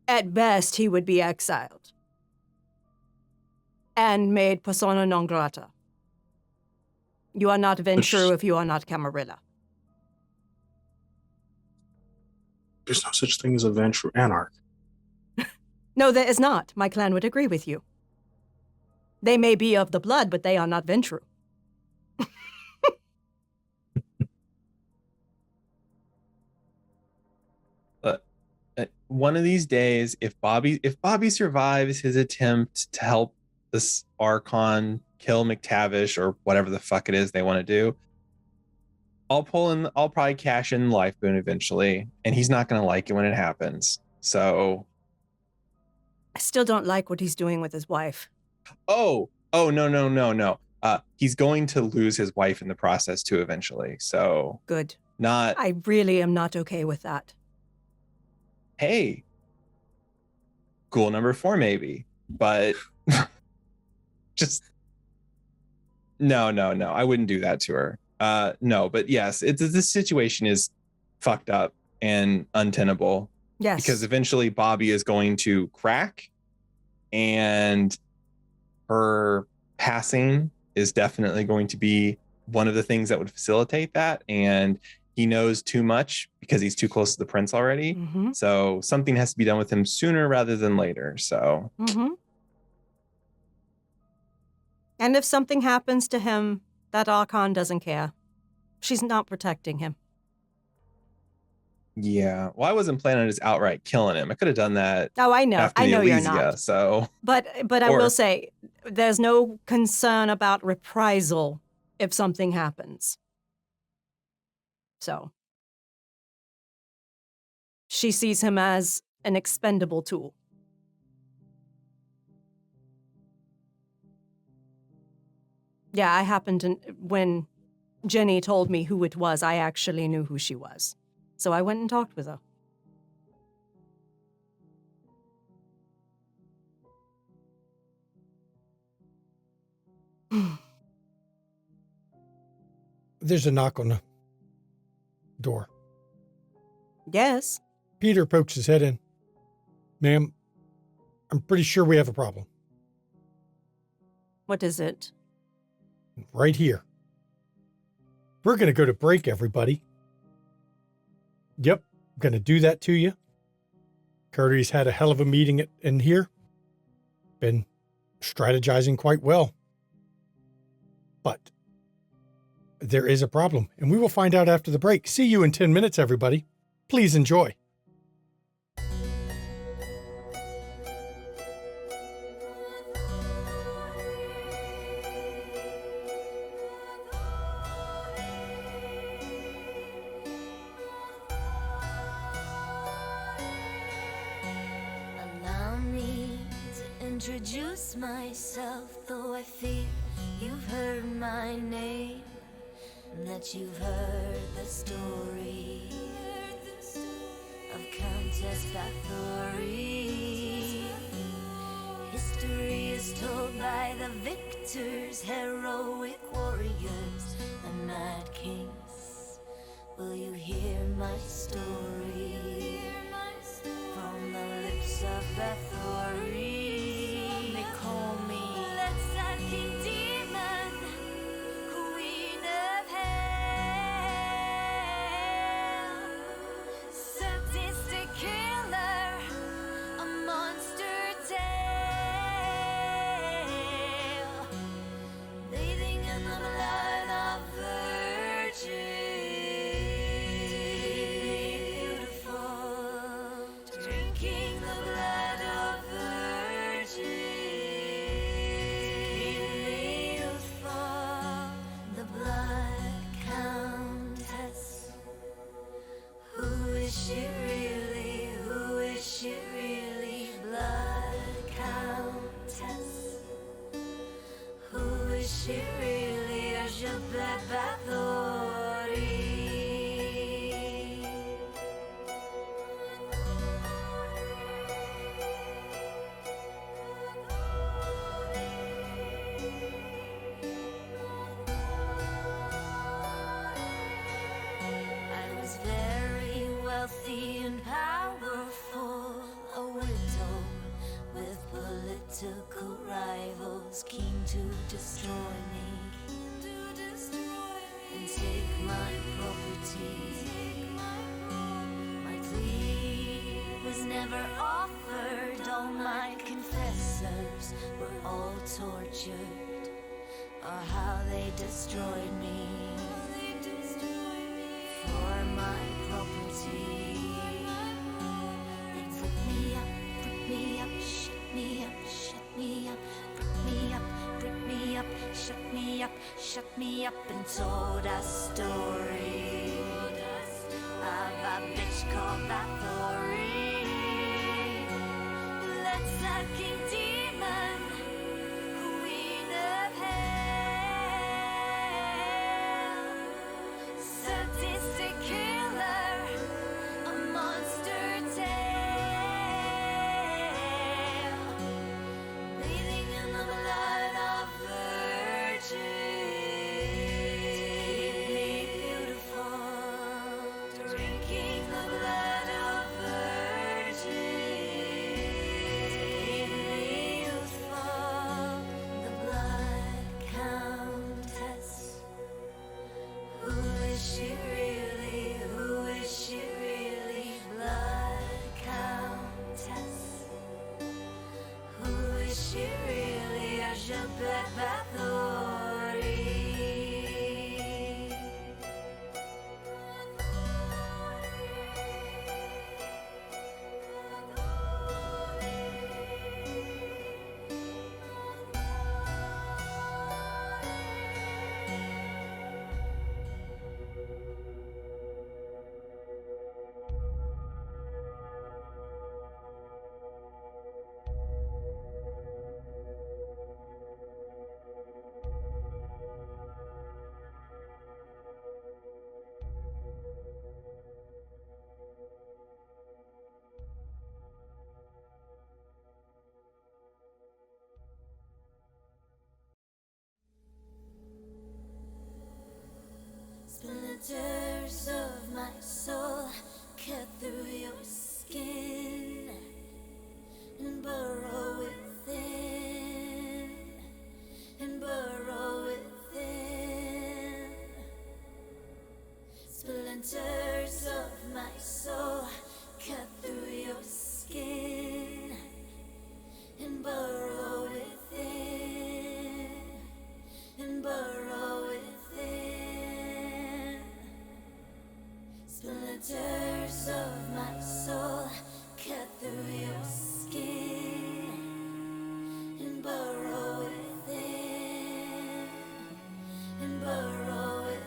at best he would be exiled and made persona non grata. You are not Ventru if you are not Camarilla. There's no such thing as a Ventru Anarch. No, there is not. My clan would agree with you. They may be of the blood, but they are not Ventru. One of these days, if Bobby survives his attempt to help this Archon kill McTavish or whatever the fuck it is they want to do, I'll probably cash in Life Boon eventually, and he's not going to like it when it happens. So I still don't like what he's doing with his wife. Oh, no. He's going to lose his wife in the process too eventually. So Good. not, I really am not okay with that. hey, goal number 4 maybe, but just no. I wouldn't do that to her. No, but yes, this situation is fucked up and untenable. Yes. Because eventually Bobby is going to crack, and her passing is definitely going to be one of the things that would facilitate that. And he knows too much because he's too close to the prince already. Mm-hmm. So something has to be done with him sooner rather than later. So. Mm-hmm. And if something happens to him, that Archon doesn't care. She's not protecting him. Yeah. Well, I wasn't planning on just outright killing him. I could have done that. Oh, I know. After I the know you're Elysia, not. So. But I will say, there's no concern about reprisal if something happens. So. She sees him as an expendable tool. Yeah, I happened to, when Jenny told me who it was, I actually knew who she was. So I went and talked with her. There's a knock on the door. Yes. Peter pokes his head in. Ma'am, I'm pretty sure we have a problem. What is it? Right here. We're going to go to break, everybody. Yep, I'm going to do that to you. Cotérie's had a hell of a meeting in here. Been strategizing quite well. But there is a problem, and we will find out after the break. See you in 10 minutes, everybody. Please enjoy. Allow me to introduce myself, though I fear you've heard my name, and that you've heard the story of Countess Bathory. History is told by the victors, heroic warriors, and mad kings. Will you hear my story from the lips of Bathory? wealthy and powerful, a widow with political rivals keen to destroy me and take my property. My plea was never offered. All my confessors were all tortured, or how they destroyed me for my property. They put me up, shut me up, shut me up, put me up, brick me up, shut me up, and told a story of a bitch called Bathory. Blood-sucking demon, queen of hell, sadistic killer, a monster tale, bathing in the blood of virgins, keep me beautiful, drinking the blood of virgins, keep me youthful, the blood countess. Who is she really? Who is she really? Blood countess. Who is she really? Elizabeth Bathory. Splinters of my soul cut through your skin and burrow within, and burrow within. Splinters of my soul cut through your skin and burrow within, and burrow within. Splinters of my soul cut through your skin and burrow within, and burrow within.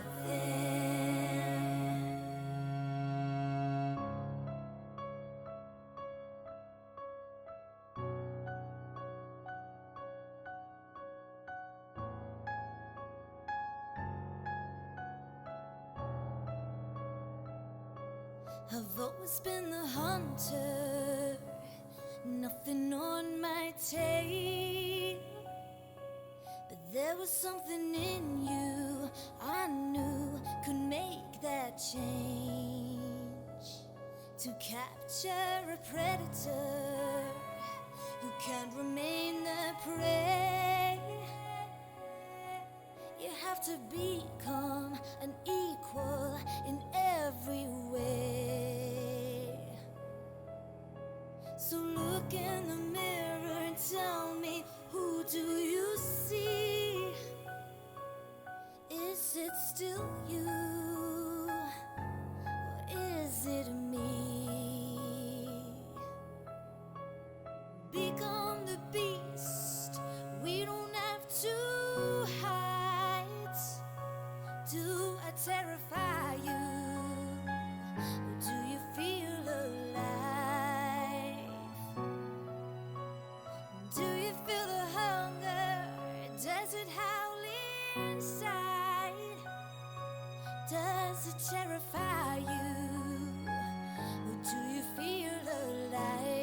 I've always been the hunter, nothing on my tail. But there was something in you I knew could make that change. To capture a predator who can't remain the prey, you have to become an equal in every way. So look in the mirror and tell me, who do you see? Is it still you? Or is it me? Become the beast. We don't have to hide. Do I terrify you? Or do you feel alive? Do you feel the hunger? Does it howl inside? Does it terrify you? Or do you feel alive?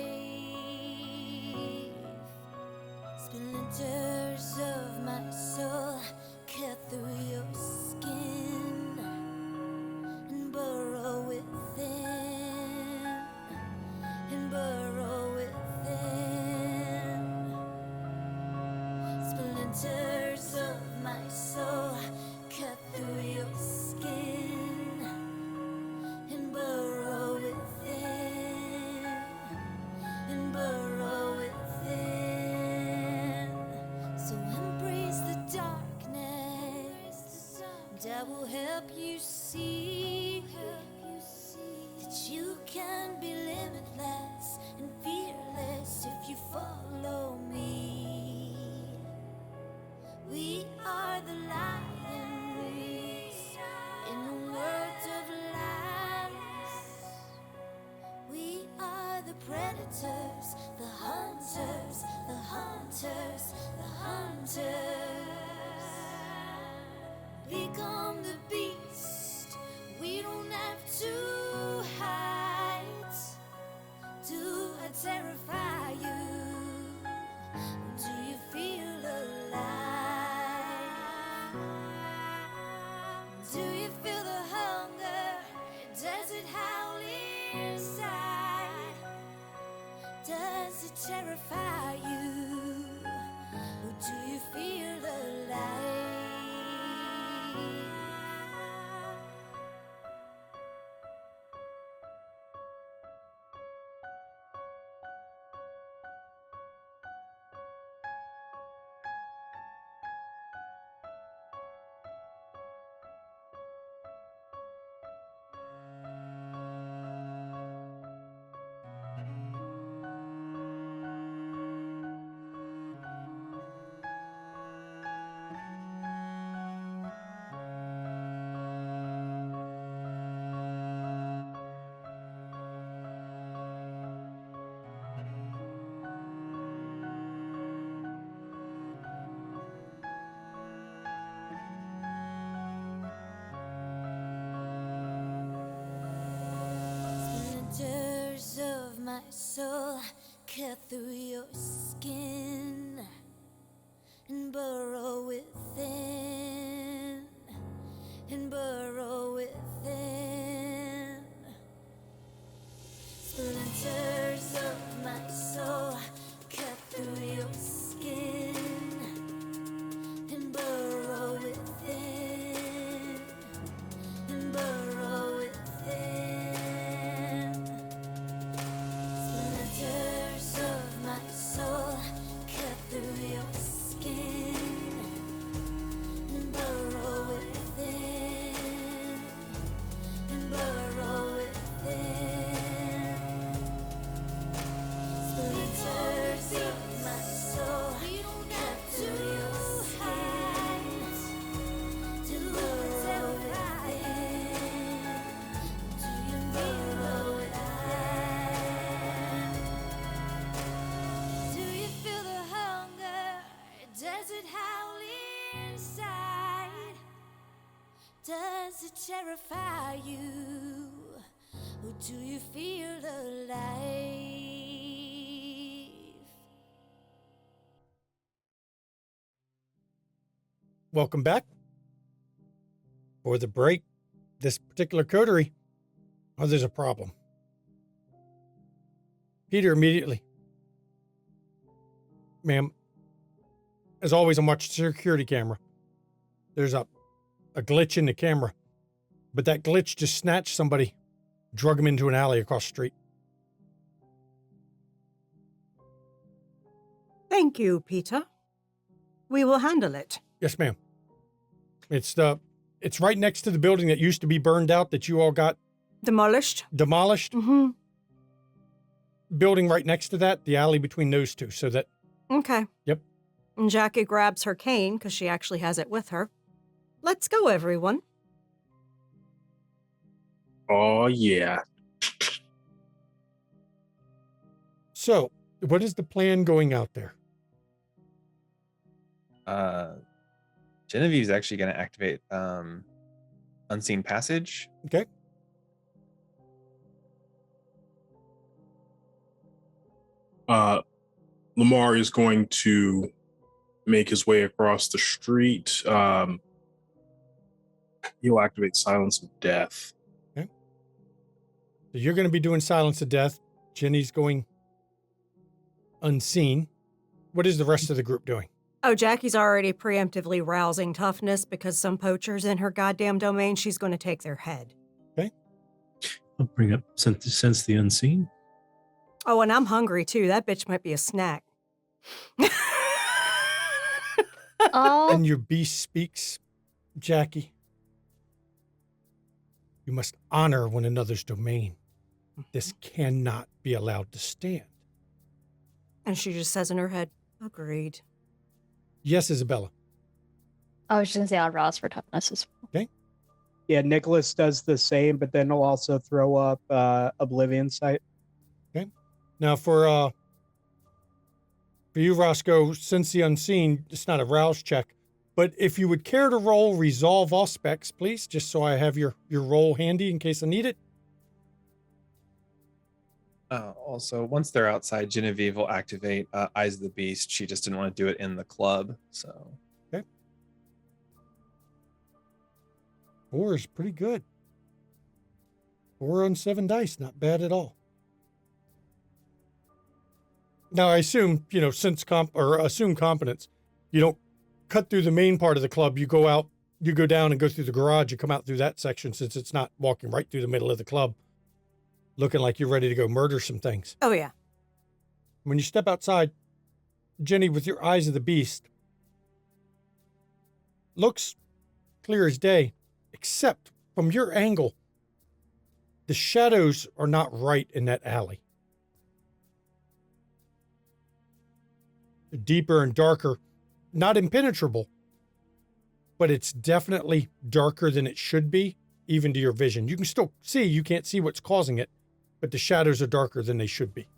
the predators, the hunters, the hunters, the hunters. Become the beast. We don't have to hide. Do I terrify you? Do you feel alive? Do you feel the hunger? Does it howl inside? Does it terrify you? Or do you feel alive? Splinters of my soul cut through your skin and burrow within, and burrow within. Splinters of my soul cut through your skin and burrow within, and burrow within. Splinters of my soul cut through your skin and burrow within, and burrow within. Splinters of my soul cut through your skin to burrow within. Do you burrow within? Do you feel the hunger? Does it howl inside? Does it terrify you? Or do you feel alive? Welcome back. For the break, this particular coterie, oh, there's a problem. Peter immediately. Ma'am, as always, I'm watching the security camera. There's a glitch in the camera, but that glitch just snatched somebody, drug him into an alley across the street. Thank you, Peter. We will handle it. Yes, ma'am. It's right next to the building that used to be burned out that you all got Demolished? demolished. Mm-hmm. Building right next to that, the alley between those two, so that Okay. Yep. And Jackie grabs her cane because she actually has it with her. Let's go, everyone. Oh yeah. So, what is the plan going out there? Genevieve's actually going to activate Unseen Passage. Okay. Lamar is going to make his way across the street. He'll activate Silence of Death. So you're going to be doing Silence of Death. Jenny's going Unseen. What is the rest of the group doing? Oh, Jackie's already preemptively rousing toughness because some poacher's in her goddamn domain. She's going to take their head. I'll bring up Sense the Unseen. Oh, and I'm hungry too. That bitch might be a snack. Oh, And your beast speaks, Jackie. You must honor one another's domain. This cannot be allowed to stand. And she just says in her head, agreed. Yes, Isabella. I was just gonna say I'll rouse for toughness as well. Yeah, Nicholas does the same, but then he'll also throw up Oblivion Sight. Now for you, Roscoe, since the unseen, it's not a rouse check, but if you would care to roll resolve aspects, please, just so I have your roll handy in case I need it. Also, once they're outside, Genevieve will activate Eyes of the Beast. She just didn't want to do it in the club, so. Okay. 4 is pretty good. 4 on 7 dice, not bad at all. Now, I assume, assume competence. You don't cut through the main part of the club. You go out, you go down and go through the garage and come out through that section, since it's not walking right through the middle of the club, looking like you're ready to go murder some things. Oh, yeah. When you step outside, Jenny, with your Eyes of the Beast, looks clear as day, except from your angle, the shadows are not right in that alley. They're deeper and darker, not impenetrable, but it's definitely darker than it should be, even to your vision. You can still see, you can't see what's causing it, but the shadows are darker than they should be.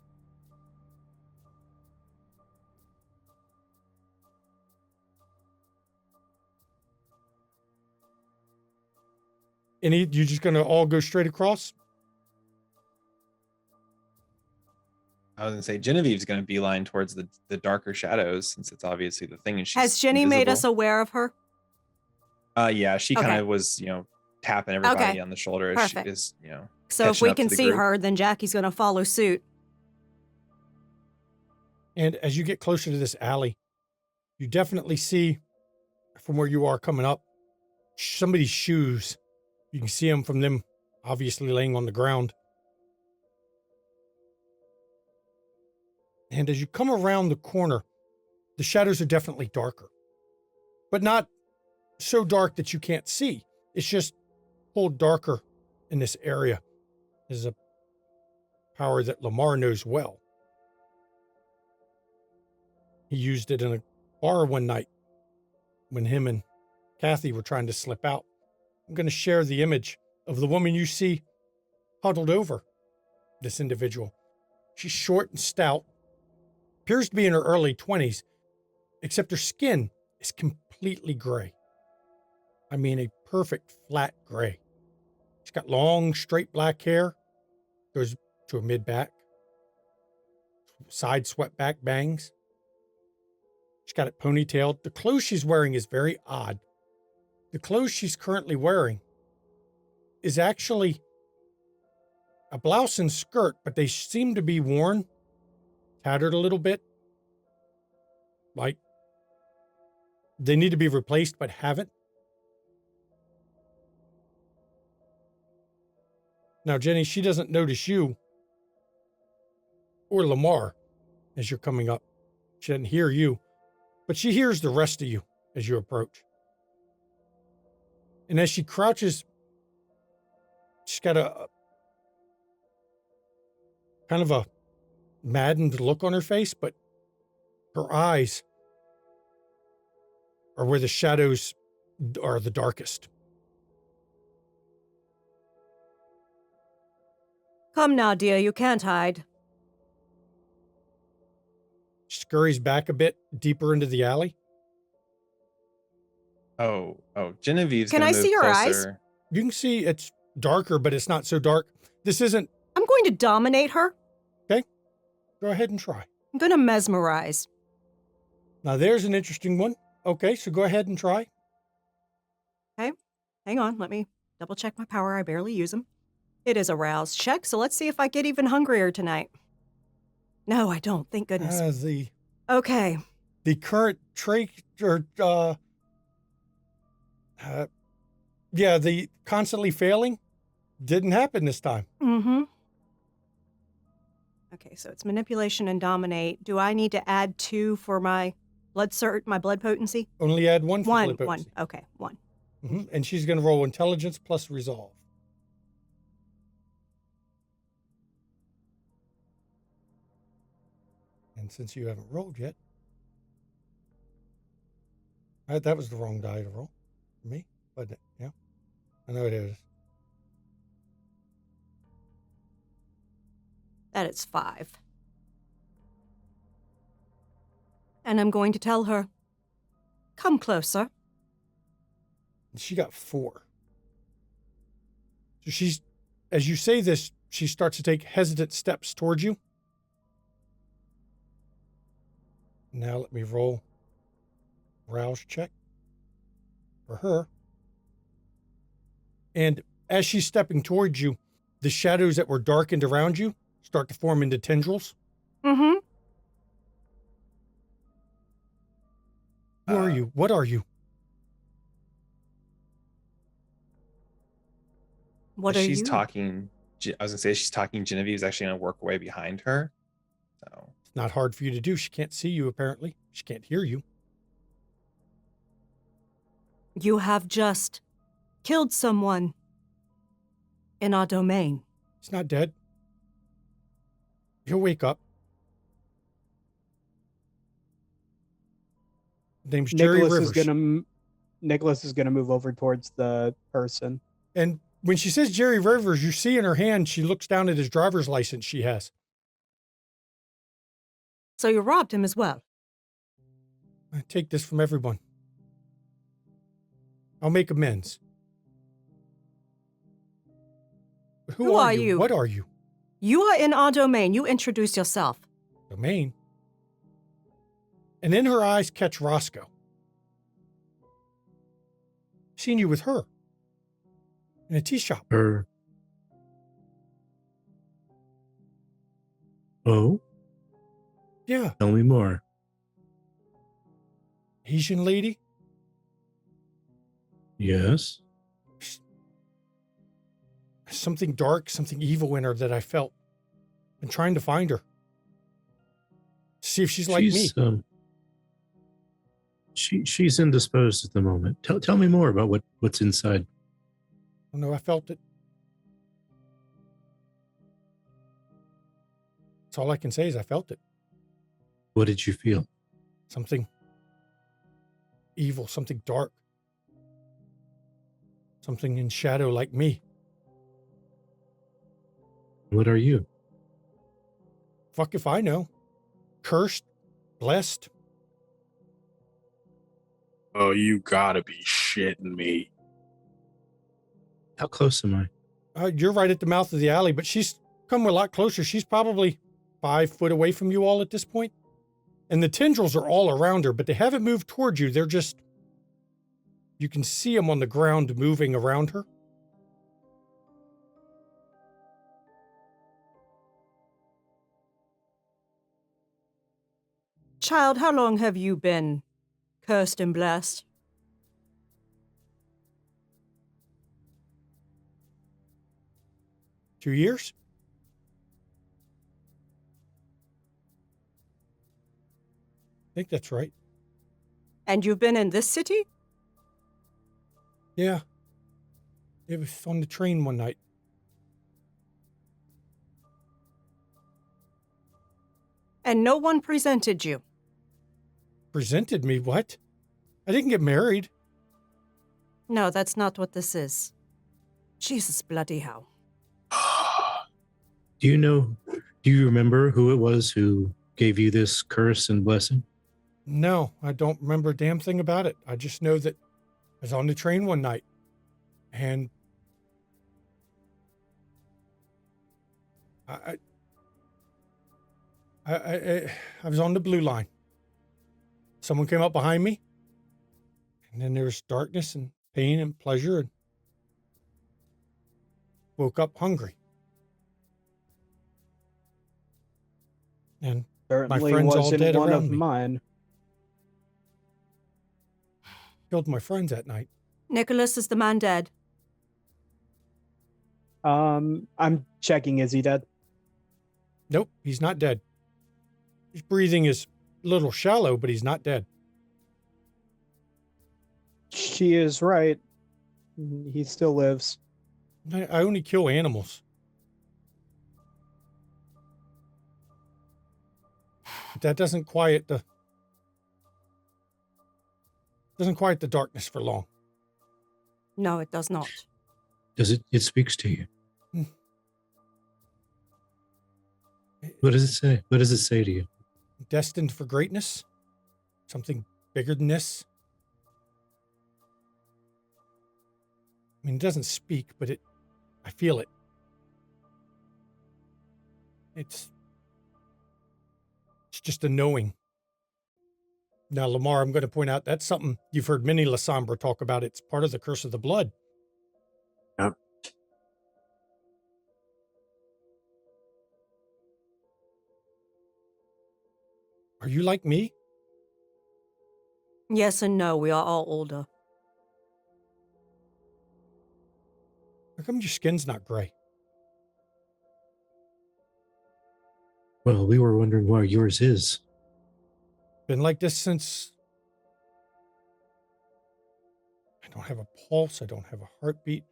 And you just going to all go straight across? I was going to say Genevieve's going to beeline towards the darker shadows, since it's obviously the thing. And she's Has Jenny made us invisible. aware of her? Yeah, she kind Okay. of was, tapping everybody Okay. on the shoulder as she Perfect. is, So if catching we up to can the see group. her, then Jackie's going to follow suit. And as you get closer to this alley, you definitely see, from where you are coming up, somebody's shoes. You can see them from them obviously laying on the ground. And as you come around the corner, the shadows are definitely darker, but not so dark that you can't see. It's just pulled darker in this area. This is a power that Lamar knows well. He used it in a bar one night when him and Kathy were trying to slip out. I'm going to share the image of the woman you see huddled over this individual. She's short and stout, appears to be in her early 20s, except her skin is completely gray. I mean, a perfect flat gray. She's got long, straight black hair, goes to her mid-back, side swept back bangs. She's got it ponytailed. The clothes she's wearing is very odd. The clothes she's currently wearing is actually a blouse and skirt, but they seem to be worn, tattered a little bit. Like they need to be replaced, but haven't. Now, Jenny, she doesn't notice you or Lamar as you're coming up. She doesn't hear you, but she hears the rest of you as you approach. And as she crouches, she's got a kind of a maddened look on her face, but her eyes are where the shadows are the darkest. Come now, dear, you can't hide. She scurries back a bit deeper into the alley. Oh, Genevieve's Can gonna I move see your eyes? closer. You can see it's darker, but it's not so dark. This isn't. I'm going to dominate her. Go ahead and try. I'm going to mesmerize. Now, there's an interesting one. Okay, so go ahead and try. Hang on, let me double check my power. I barely use them. It is a rouse check, so let's see if I get even hungrier tonight. No, I don't. Thank goodness. Okay. The current trait, or the constantly failing didn't happen this time. Mm-hmm. Okay, so it's manipulation and dominate. Do I need to add 2 for my blood potency? Only add 1 for One. potency. Okay, 1. And she's going to roll intelligence plus resolve. And since you haven't rolled yet, that was the wrong die to roll for me, but yeah, I know it is. That is 5. And I'm going to tell her, come closer. She got 4. So she's, as you say this, she starts to take hesitant steps towards you. Now let me roll rouse check for her. And as she's stepping towards you, the shadows that were darkened around you start to form into tendrils. Mm-hmm. Who are you? What are you? What As are she's you? talking, I was gonna say, as she's talking, Genevieve's actually gonna work way behind her. So It's not hard for you to do. She can't see you, apparently. She can't hear you. You have just killed someone in our domain. He's not dead. He'll wake up. Name's Jerry Rivers. Nicholas is gonna move over towards the person. And when she says Jerry Rivers, you see in her hand, she looks down at his driver's license she has. So you robbed him as well. I take this from everyone. I'll make amends. But who are you? What are you? You are in our domain. You introduce yourself. Domain. And in her eyes catch Roscoe. Seen you with her. In a tea shop. Her. Oh, Yeah. tell me more. Asian lady. Yes. Something dark, something evil in her that I felt. Been trying to find her. See if she's like me. She's indisposed at the moment. Tell me more about what's inside. I know I felt it. That's all I can say is I felt it. What did you feel? Something evil, something dark. Something in shadow like me. What are you? Fuck if I know. Cursed, blessed. Oh, you gotta be shitting me. How close am I? You're right at the mouth of the alley, but she's come a lot closer. She's probably 5 foot away from you all at this point. And the tendrils are all around her, but they haven't moved towards you. They're just, you can see them on the ground moving around her. Child, how long have you been cursed and blessed? Two years? I think that's right. And you've been in this city? Yeah. It was on the train one night. And no one presented you? Presented me? What? I didn't get married. No, that's not what this is. Jesus bloody hell. Do you remember who it was who gave you this curse and blessing? No, I don't remember a damn thing about it. I just know that I was on the train one night and I was on the blue line. Someone came up behind me, and then there was darkness and pain and pleasure, and woke up hungry. And Certainly friends all wasn't dead one around of me. mine. killed my friends that night. Nicholas, is the man dead? I'm checking. Is he dead? Nope, he's not dead. His breathing is a little shallow, but he's not dead. She is right. He still lives. I only kill animals. But that doesn't quiet the darkness for long. No, it does not. Does it speaks to you? Hmm. What does it say? What does it say to you? Destined for greatness. Something bigger than this? I mean, it doesn't speak, but I feel it. It's just a knowing. Now, Lamar, I'm going to point out that's something you've heard many Lasombra talk about. It's part of the curse of the blood. Yep. Are you like me? Yes and no. We are all older. How come your skin's not gray? Well, we were wondering why yours is. Been like this since... I don't have a pulse. I don't have a heartbeat.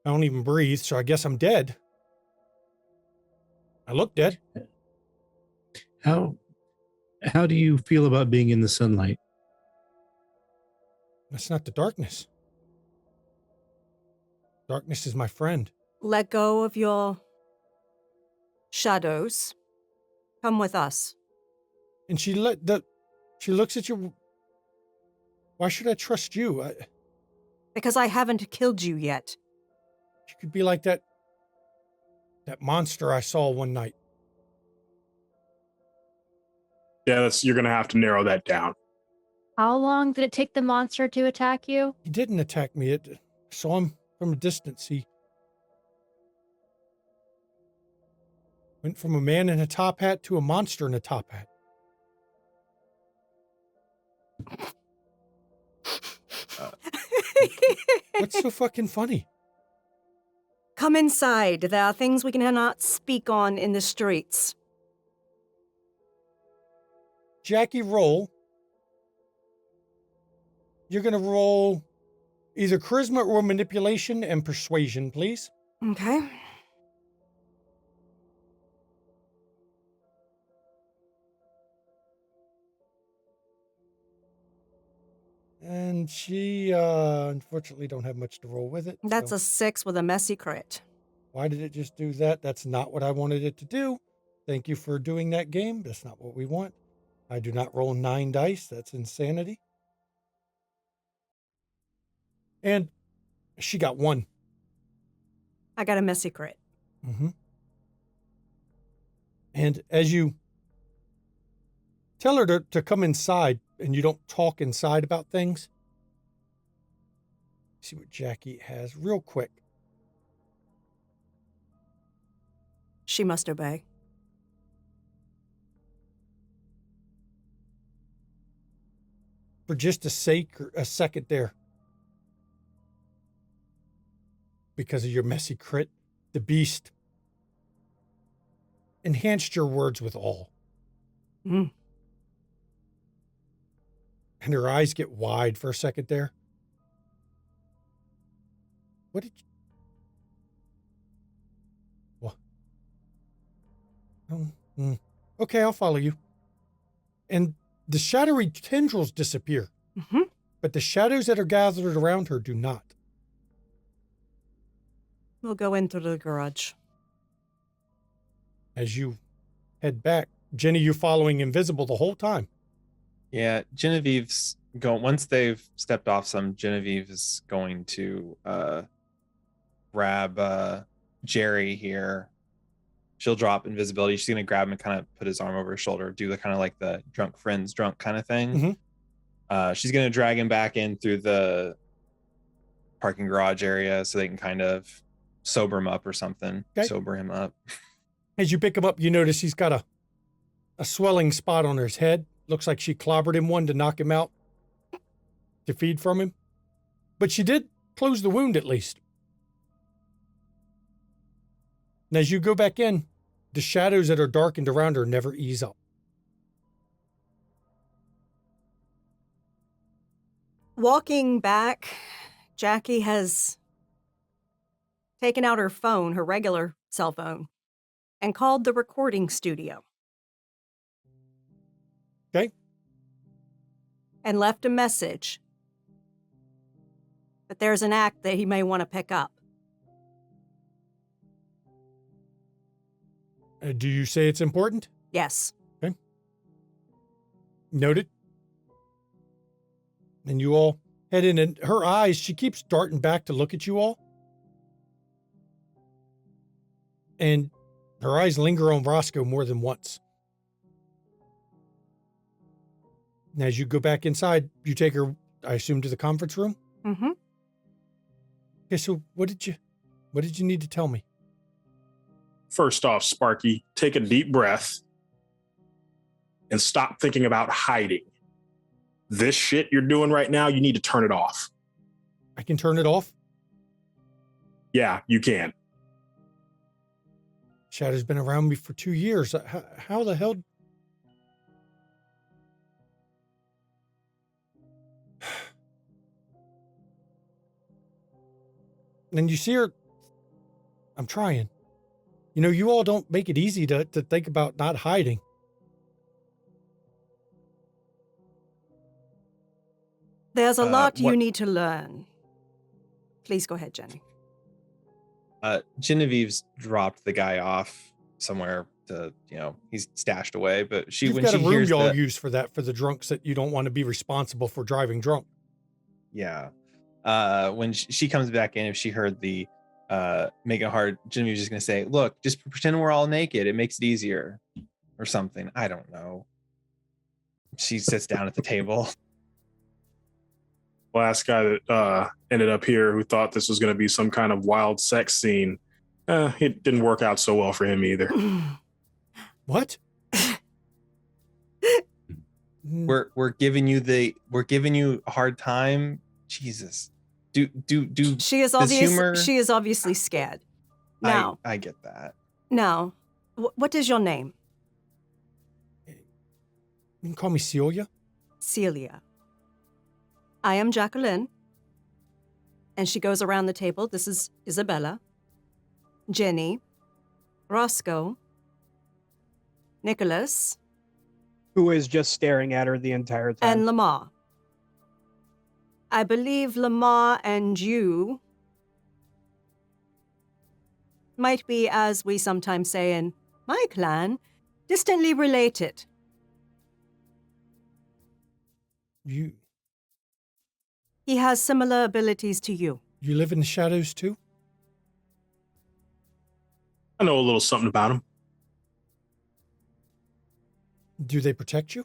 I don't even breathe, so I guess I'm dead. I look dead. How do you feel about being in the sunlight? That's not the darkness. Darkness is my friend. Let go of your shadows. Come with us. And she looks at you. Why should I trust you? Because I haven't killed you yet. You could be like that monster I saw one night. Yeah, you're going to have to narrow that down. How long did it take the monster to attack you? He didn't attack me. I saw him from a distance. He went from a man in a top hat to a monster in a top hat. What's so fucking funny? Come inside. There are things we cannot speak on in the streets. Jackie, roll. You're going to roll either charisma or manipulation and persuasion, please. Okay. And she, unfortunately, don't have much to roll with it. That's so. a 6 with a messy crit. Why did it just do that? That's not what I wanted it to do. Thank you for doing that game. That's not what we want. I do not roll 9 dice. That's insanity. And she got 1. I got a messy crit. Mm-hmm. And as you tell her to come inside and you don't talk inside about things, see what Jackie has real quick. She must obey. For just a second there, because of your messy crit, the beast enhanced your words with awe. Mm. And her eyes get wide for a second there. What did you... What? Okay, I'll follow you. And the shadowy tendrils disappear. Mm-hmm. But the shadows that are gathered around her do not. We'll go into the garage. As you head back, Jenny, you're following invisible the whole time. Yeah, Genevieve's going, once they've stepped off some, Genevieve is going to grab Jerry here. She'll drop invisibility. She's going to grab him and kind of put his arm over his shoulder, do the kind of like the drunk friends drunk kind of thing. Mm-hmm. She's going to drag him back in through the parking garage area so they can kind of sober him up or something. Okay. Sober him up. As you pick him up, you notice he's got a swelling spot on his head. Looks like she clobbered him one to knock him out, to feed from him. But she did close the wound at least. And as you go back in, the shadows that are darkened around her never ease up. Walking back, Jackie has taken out her phone, her regular cell phone, and called the recording studio. Okay. And left a message. But there's an act that he may want to pick up. Do you say it's important? Yes. Okay. Noted. And you all head in, and her eyes, she keeps darting back to look at you all. And her eyes linger on Roscoe more than once. And as you go back inside, you take her, I assume, to the conference room? Mm-hmm. Okay, so what did you need to tell me? First off, Sparky, take a deep breath and stop thinking about hiding. This shit you're doing right now, you need to turn it off. I can turn it off? Yeah, you can. Shadow's been around me for 2 years. How the hell? And you see her. I'm trying. You know, you all don't make it easy to think about not hiding. There's a lot you what- need to learn. Please go ahead, Jenny. Genevieve's dropped the guy off somewhere to, he's stashed away. But You've when got she a room hears y'all that, use for that, for the drunks that you don't want to be responsible for driving drunk. yeah, when she comes back in, if she heard the make it hard, Genevieve's just gonna say, "Look, just pretend we're all naked. It makes it easier," or something. I don't know. She sits down at the table. Last guy that ended up here who thought this was going to be some kind of wild sex scene, it didn't work out so well for him either. What? We're giving you a hard time. Jesus, do She is obviously scared. Now, I get that. now, what is your name? You can call me Celia. Celia. I am Jacqueline. And she goes around the table. This is Isabella, Jenny, Roscoe, Nicholas, Who is just staring at her the entire time. and Lamar. I believe Lamar and you might be, as we sometimes say in my clan, distantly related. He has similar abilities to you. You live in the shadows too? I know a little something about him. Do they protect you?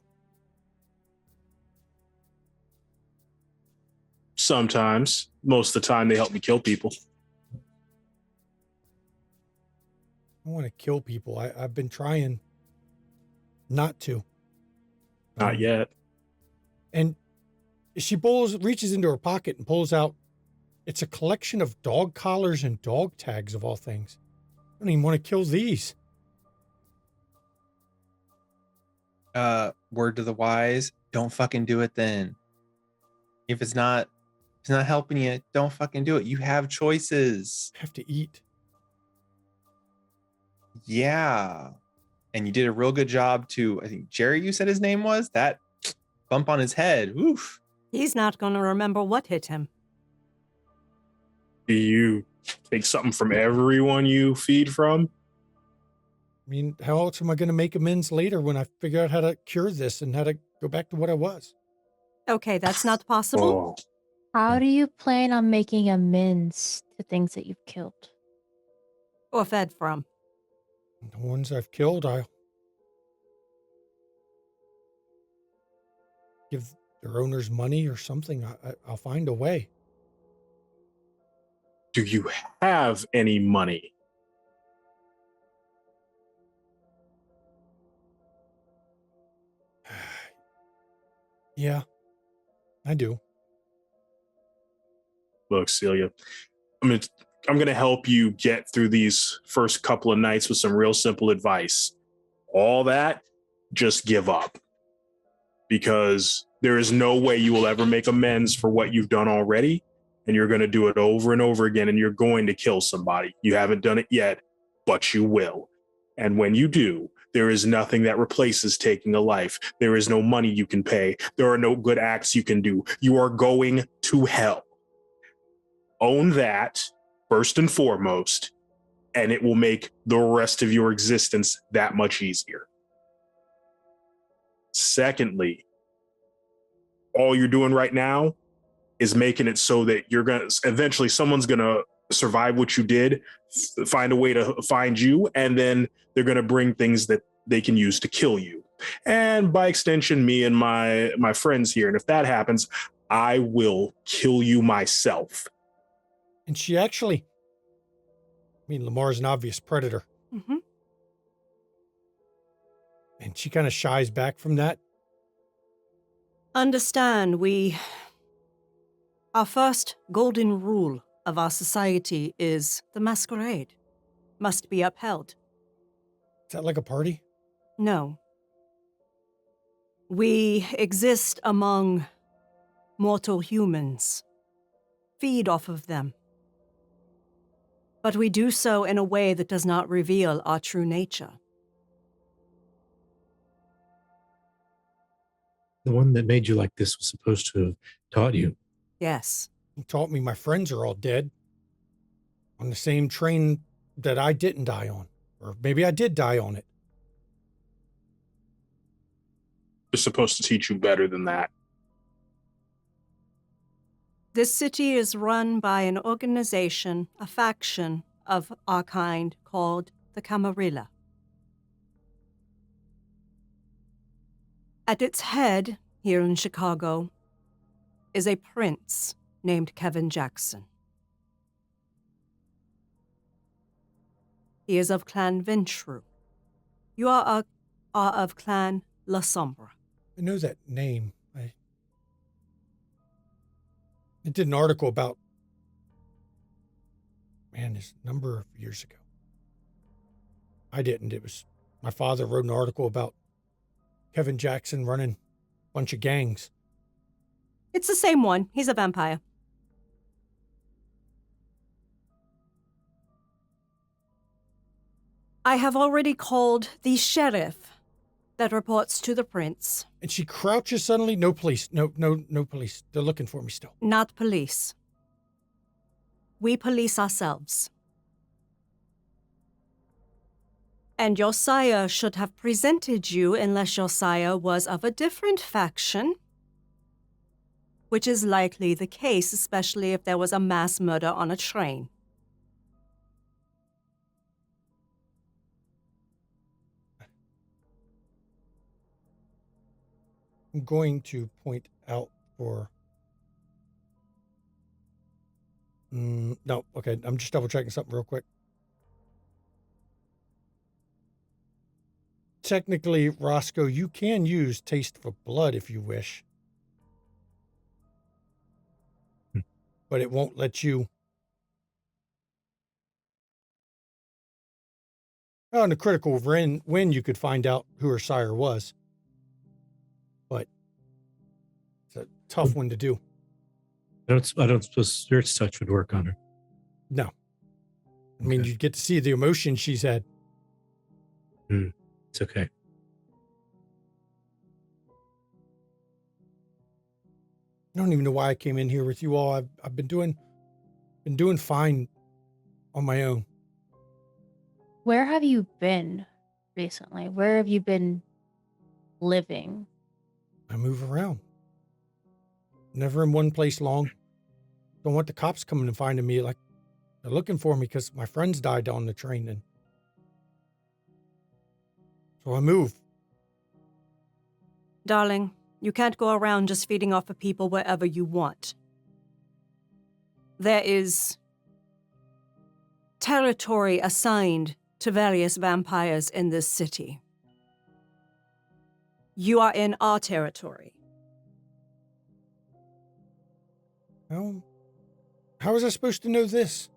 Sometimes. Most of the time, they help me kill people. I want to kill people. I've been trying not to. Not yet. And she reaches into her pocket and pulls out, it's a collection of dog collars and dog tags of all things. I don't even want to kill these. Word to the wise, don't fucking do it then. If it's not helping you, don't fucking do it. You have choices. I have to eat. Yeah. And you did a real good job to, I think Jerry, you said his name was, that bump on his head. Oof. He's not going to remember what hit him. Do you take something from everyone you feed from? I mean, how else am I going to make amends later when I figure out how to cure this and how to go back to what I was? Okay, that's not possible. Oh, How do you plan on making amends to things that you've killed? Or fed from. The ones I've killed, I'll give their owners money or something. I'll find a way. do you have any money? Yeah, I do. Look, Celia, I'm going to help you get through these first couple of nights with some real simple advice. All that, just give up. Because there is no way you will ever make amends for what you've done already. And you're going to do it over and over again. And you're going to kill somebody. You haven't done it yet, but you will. And when you do, there is nothing that replaces taking a life. There is no money you can pay. There are no good acts you can do. You are going to hell. Own that first and foremost, and it will make the rest of your existence that much easier. Secondly, all you're doing right now is making it so that you're going to eventually someone's going to survive what you did, find a way to find you, and then they're going to bring things that they can use to kill you. And by extension, me and my friends here. And if that happens, I will kill you myself. And she actually, Lamar's an obvious predator. Mm-hmm. And she kind of shies back from that. Understand, our first golden rule of our society is the masquerade must be upheld. Is that like a party? No. We exist among mortal humans, feed off of them. But we do so in a way that does not reveal our true nature. The one that made you like this was supposed to have taught you. Yes. He taught me my friends are all dead on the same train that I didn't die on. Or maybe I did die on it. They're supposed to teach you better than that. This city is run by an organization, a faction of our kind called the Camarilla. At its head, here in Chicago, is a prince named Kevin Jackson. He is of Clan Ventru. You are of Clan La Sombra. I know that name. I did an article about, this number of years ago. I didn't. It was my father wrote an article about Kevin Jackson running a bunch of gangs. It's the same one. He's a vampire. I have already called the sheriff that reports to the prince. And she crouches suddenly. No police. No police. They're looking for me still. Not police. We police ourselves. And your sire should have presented you unless your sire was of a different faction, which is likely the case, especially if there was a mass murder on a train. I'm going to point out for... no, okay. I'm just double checking something real quick. Technically, Roscoe, you can use Taste for Blood if you wish. But it won't let you... On a critical win, you could find out who her sire was. But it's a tough one to do. I don't suppose Spirit's Touch would work on her. No. I mean, you'd get to see the emotion she's had. It's okay. I don't even know why I came in here with you all. I've been doing fine on my own. Where have you been recently? Where have you been living? I move around. Never in one place long. Don't want the cops coming and finding me like they're looking for me because my friends died on the train. And so I move. Darling, you can't go around just feeding off of people wherever you want. There is territory assigned to various vampires in this city. You are in our territory. Well, how was I supposed to know this?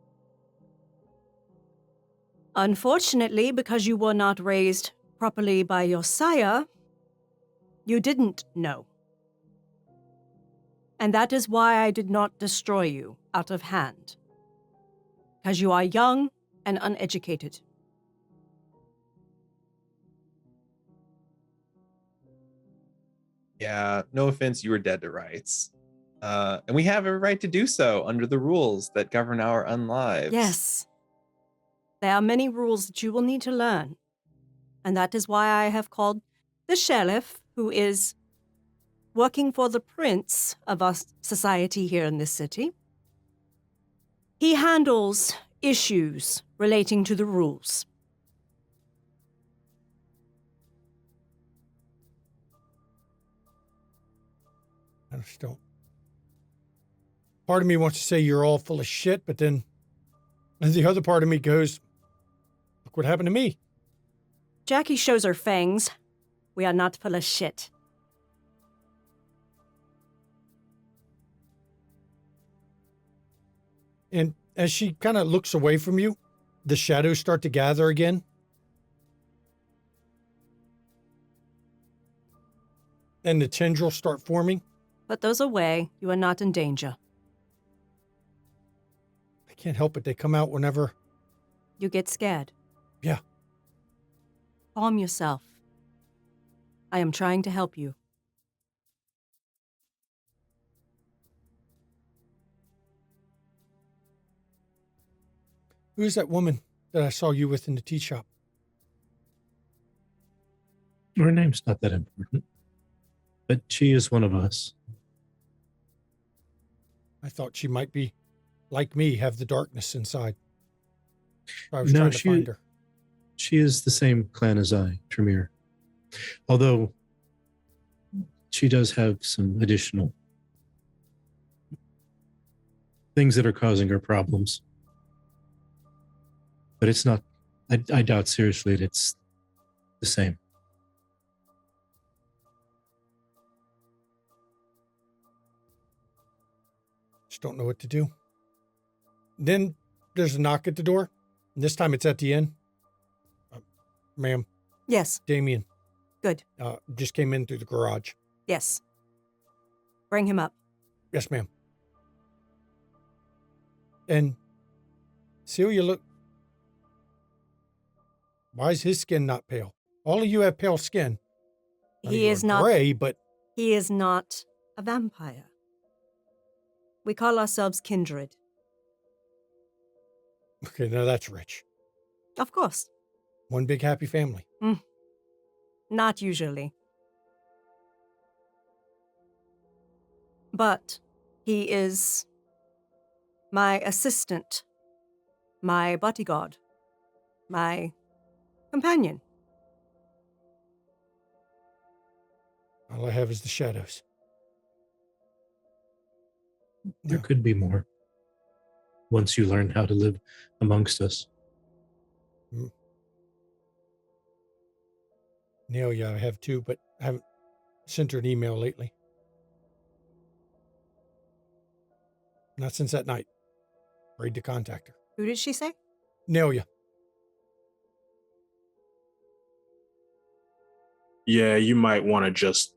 Unfortunately, because you were not raised properly by your sire, you didn't know. And that is why I did not destroy you out of hand. Because you are young and uneducated. Yeah, no offense, you were dead to rights. And we have a right to do so under the rules that govern our unlives. Yes. There are many rules that you will need to learn. And that is why I have called the sheriff, who is working for the prince of our society here in this city. He handles issues relating to the rules. I just don't. Part of me wants to say you're all full of shit, but then the other part of me goes, look what happened to me. Jackie shows her fangs. We are not full of shit. And as she kind of looks away from you, the shadows start to gather again. And the tendrils start forming. Put those away. You are not in danger. I can't help it. They come out whenever. You get scared. Yeah. Calm yourself. I am trying to help you. Who's that woman that I saw you with in the tea shop? Her name's not that important, but she is one of us. I thought she might be like me, have the darkness inside. So I was trying to find her. She is the same clan as I, Tremere. Although she does have some additional things that are causing her problems. But it's not, I doubt seriously that it's the same. Just don't know what to do. Then there's a knock at the door. And this time it's at the inn. Ma'am, Yes, Damien. good. Just came in through the garage. Yes. Bring him up. Yes, ma'am. And Celia, look. Why is his skin not pale? All of you have pale skin. He You're is not. gray, but He is not a vampire. We call ourselves kindred. okay, now that's rich. Of course. One big happy family. Not usually. But he is my assistant, my bodyguard, my companion. All I have is the shadows. There No. could be more once you learn how to live amongst us. Neil, yeah, I have two, but I haven't sent her an email lately. Not since that night. Afraid to contact her. Who did she say? Nelia. Yeah, you might want to just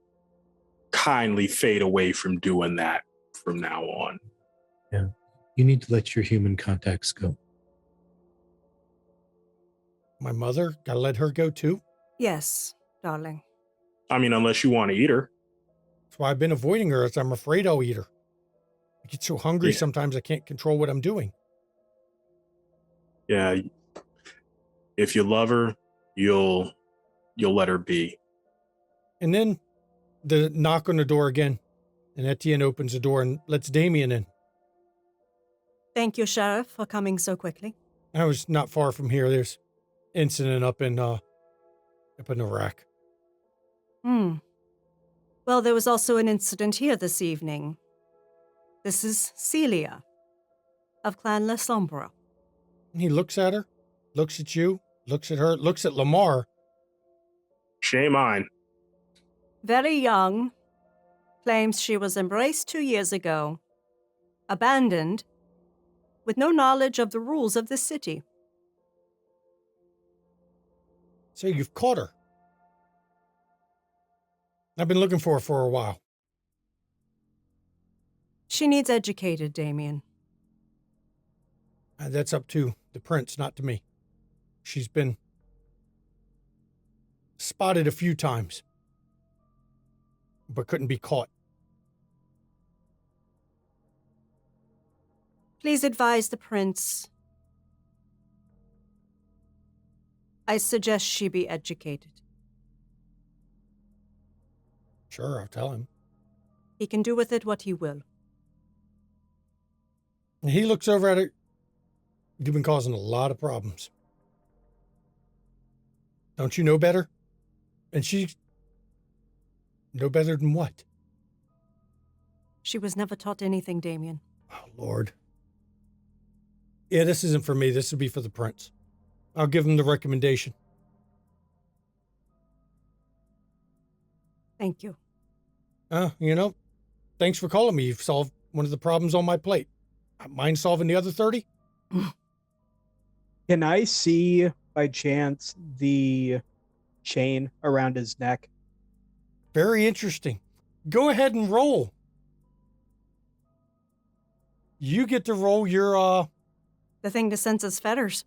kindly fade away from doing that from now on. Yeah. You need to let your human contacts go. My mother, gotta let her go too. Yes, darling. I mean, unless you want to eat her. That's why I've been avoiding her, as I'm afraid I'll eat her. I get so hungry Yeah. sometimes I can't control what I'm doing. Yeah. If you love her, you'll let her be. And then the knock on the door again. And Etienne opens the door and lets Damien in. Thank you, Sheriff, for coming so quickly. I was not far from here. There's incident up in Iraq. Well, there was also an incident here this evening. This is Celia of Clan La Sombra. And he looks at her, looks at you, looks at her, looks at Lamar. She ain't mine. Very young, claims she was embraced 2 years ago, abandoned, with no knowledge of the rules of the city. So you've caught her. I've been looking for her for a while. She needs educated, Damien. That's up to the prince, not to me. She's been spotted a few times, but couldn't be caught. Please advise the prince. I suggest she be educated. Sure, I'll tell him. He can do with it what he will. And he looks over at her. You've been causing a lot of problems. Don't you know better? And she know better than what? She was never taught anything, Damien. Oh, Lord. Yeah, this isn't for me. This would be for the prince. I'll give him the recommendation. Thank you. Thanks for calling me. You've solved one of the problems on my plate. Mind solving the other 30? Can I see, by chance, the chain around his neck? Very interesting. Go ahead and roll. You get to roll your, The thing to sense his fetters.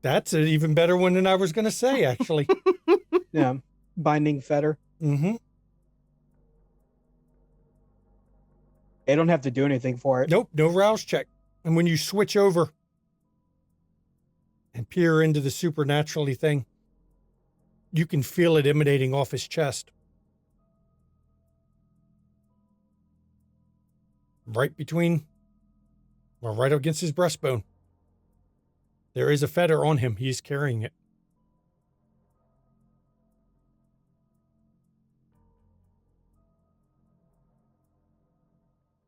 That's an even better one than I was going to say, actually. Yeah. Binding fetter. Mm-hmm. They don't have to do anything for it. Nope, no rouse check. And when you switch over and peer into the supernaturally thing, you can feel it emanating off his chest. Right against his breastbone. There is a fetter on him. He's carrying it.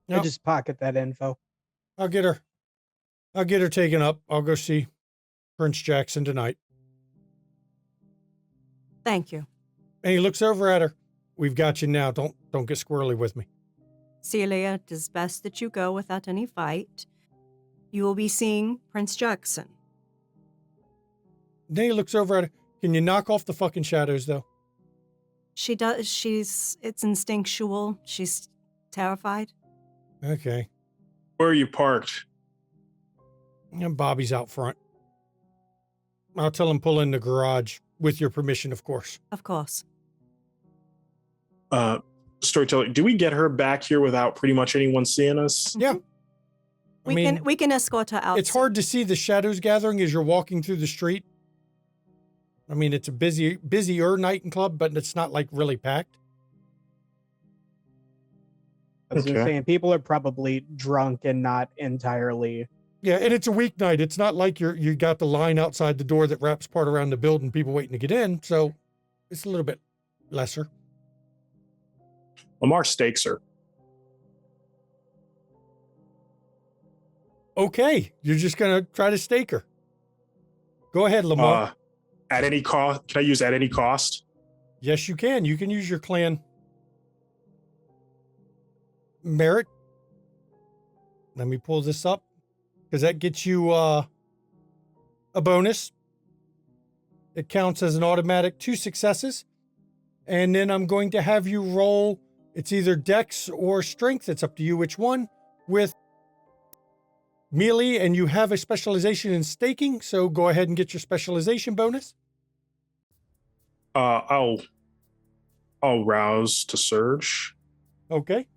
I just pocket that info. I'll get her taken up. I'll go see Prince Jackson tonight. Thank you. And he looks over at her. We've got you now. Don't get squirrely with me. Celia, it is best that you go without any fight. You will be seeing Prince Jackson. Then he looks over at her. Can you knock off the fucking shadows, though? She does. It's instinctual. She's terrified. Okay. Where are you parked? And Bobby's out front. I'll tell him pull in the garage, with your permission, of course. Of course. Storyteller, do we get her back here without pretty much anyone seeing us? Yeah. We can escort her out. It's hard to see the shadows gathering as you're walking through the street. I mean, it's a busier night and club, but it's not like really packed. I was just saying, people are probably drunk and not entirely. Yeah, and it's a weeknight. It's not like you got the line outside the door that wraps part around the building, people waiting to get in. So it's a little bit lesser. Lamar stakes her. Okay, you're just going to try to stake her. Go ahead, Lamar. At any cost? Can I use at any cost? Yes, you can. You can use your clan merit. Let me pull this up because that gets you a bonus. It counts as an automatic 2 successes. And then I'm going to have you roll. It's either dex or strength. It's up to you which one. With melee, and you have a specialization in staking. So go ahead and get your specialization bonus. I'll rouse to surge. Okay.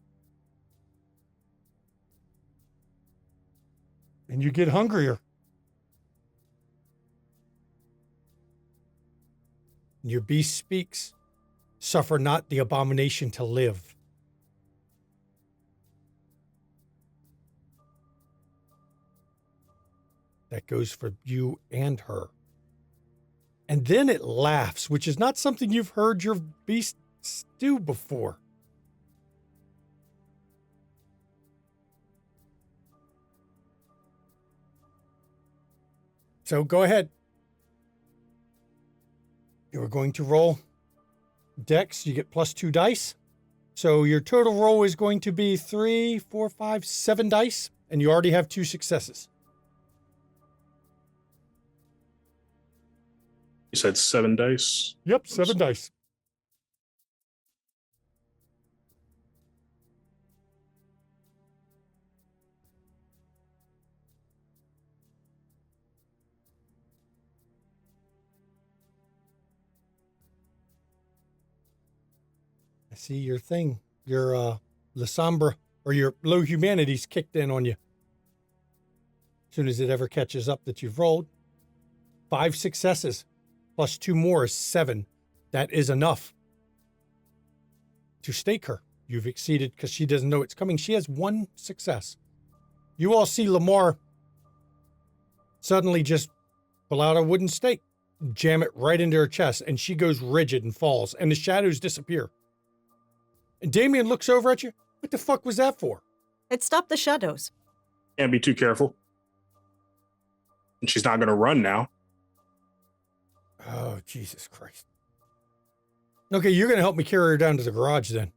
And you get hungrier. Your beast speaks. Suffer not the abomination to live. That goes for you and her. And then it laughs, which is not something you've heard your beast do before. So go ahead. You are going to roll dex. You get +2 dice. So your total roll is going to be 3, 4, 5, 7 dice. And you already have 2 successes. You said 7 dice? Yep, 7 dice. I see your thing. Your La Sombra, or your low humanity's kicked in on you. As soon as it ever catches up that you've rolled. 5 successes. +2 more is 7. That is enough to stake her. You've exceeded because she doesn't know it's coming. She has one success. You all see Lamar suddenly just pull out a wooden stake, jam it right into her chest, and she goes rigid and falls, and the shadows disappear. And Damien looks over at you. What the fuck was that for? It stopped the shadows. Can't be too careful. And she's not going to run now. Oh, Jesus Christ. Okay, you're going to help me carry her down to the garage then.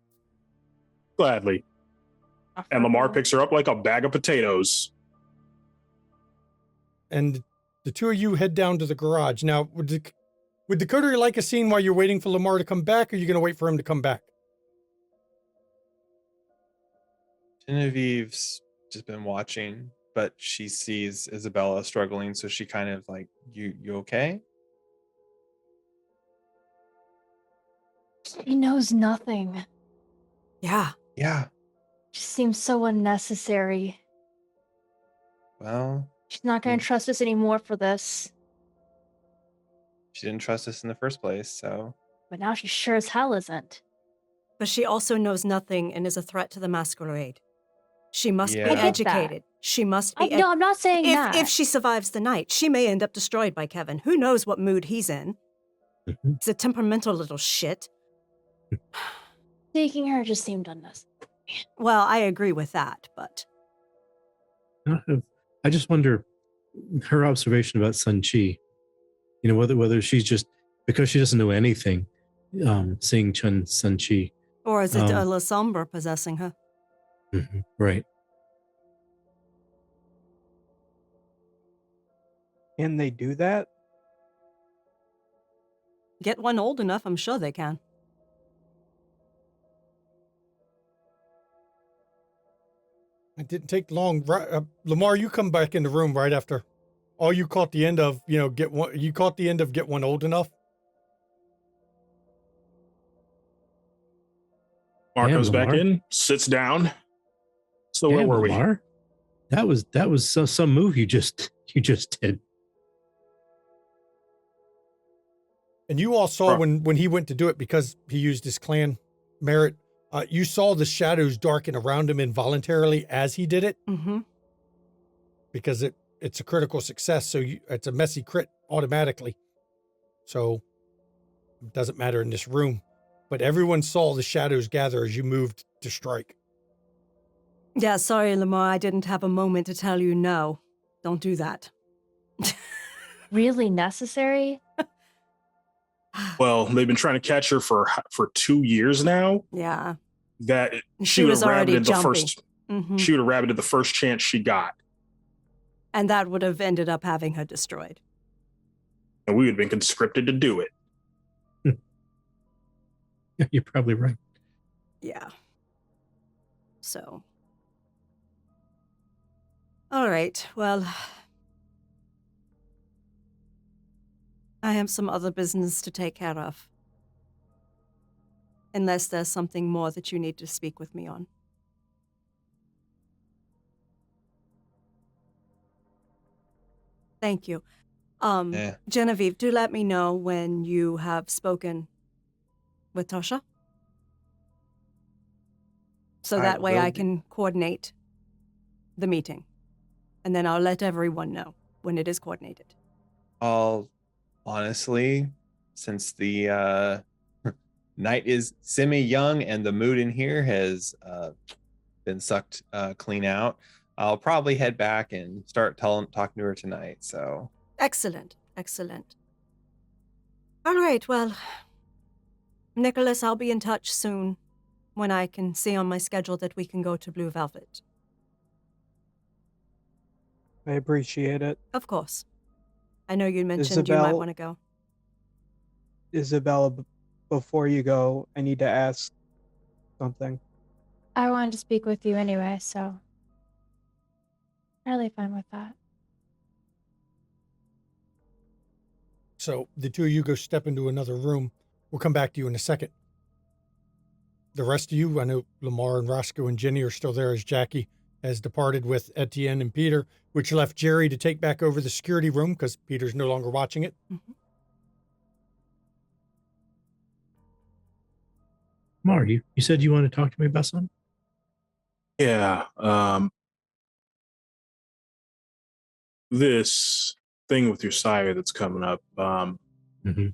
Gladly. And Lamar picks her up like a bag of potatoes. And the two of you head down to the garage. Now, would the Coterie like a scene while you're waiting for Lamar to come back, or are you going to wait for him to come back? Genevieve's just been watching, but she sees Isabella struggling, so she kind of like, you okay? She knows nothing. Yeah. Yeah. She seems so unnecessary. Well, She's not going to trust us anymore for this. she didn't trust us in the first place, so But now she sure as hell isn't. But she also knows nothing and is a threat to the Masquerade. She must Yeah. be I get educated. She must be. No, I'm not saying that. If she survives the night, she may end up destroyed by Kevin. Who knows what mood he's in? He's a temperamental little shit. Taking her just seemed unnecessary. Well, I agree with that, but I just wonder her observation about Sun Chi. You know, whether she's just because she doesn't know anything, seeing Sun Chi. or is it a La Sombra possessing her? Right. Can they do that? Get one old enough, I'm sure they can. It didn't take long. Lamar, you come back in the room right after. All you caught the end of, get one. You caught the end of get one old enough. Mark Damn, goes back Lamar. in, sits down. So Damn, where were we? Lamar. That was some move you just did. And you all saw when he went to do it, because he used his clan merit, you saw the shadows darken around him involuntarily as he did it, because it's a critical success. So it's a messy crit automatically. So it doesn't matter in this room. But everyone saw the shadows gather as you moved to strike. Yeah, sorry, Lamar, I didn't have a moment to tell you no. Don't do that. Really necessary? Well, they've been trying to catch her for 2 years now. Yeah. That She she would was have already rabbited the jumpy. first. Mhm. She would have rabbited the first chance she got, And that would have ended up having her destroyed. and we would have been conscripted to do it. You're probably right. Yeah. So. All right, well. I have some other business to take care of. Unless there's something more that you need to speak with me on. Thank you. Yeah. Genevieve, do let me know when you have spoken with Tosha. So I that way will I do. can coordinate the meeting. And then I'll let everyone know when it is coordinated. I'll honestly, since the night is semi-young and the mood in here has been sucked clean out, I'll probably head back and start talking to her tonight. So Excellent. Excellent. All right, well, Nicholas, I'll be in touch soon when I can see on my schedule that we can go to Blue Velvet. I appreciate it. Of course. I know you mentioned you might Isabel- want to go. Isabella, before you go, I need to ask something. I wanted to speak with you anyway, so fairly fine with that. So the two of you go step into another room. We'll come back to you in a second. The rest of you, I know Lamar and Roscoe and Jenny are still there as Jackie has departed with Etienne and Peter, which left Jerry to take back over the security room because Peter's no longer watching it. Mar, you said you want to talk to me about something? Yeah. This thing with your sire that's coming up. Mhm.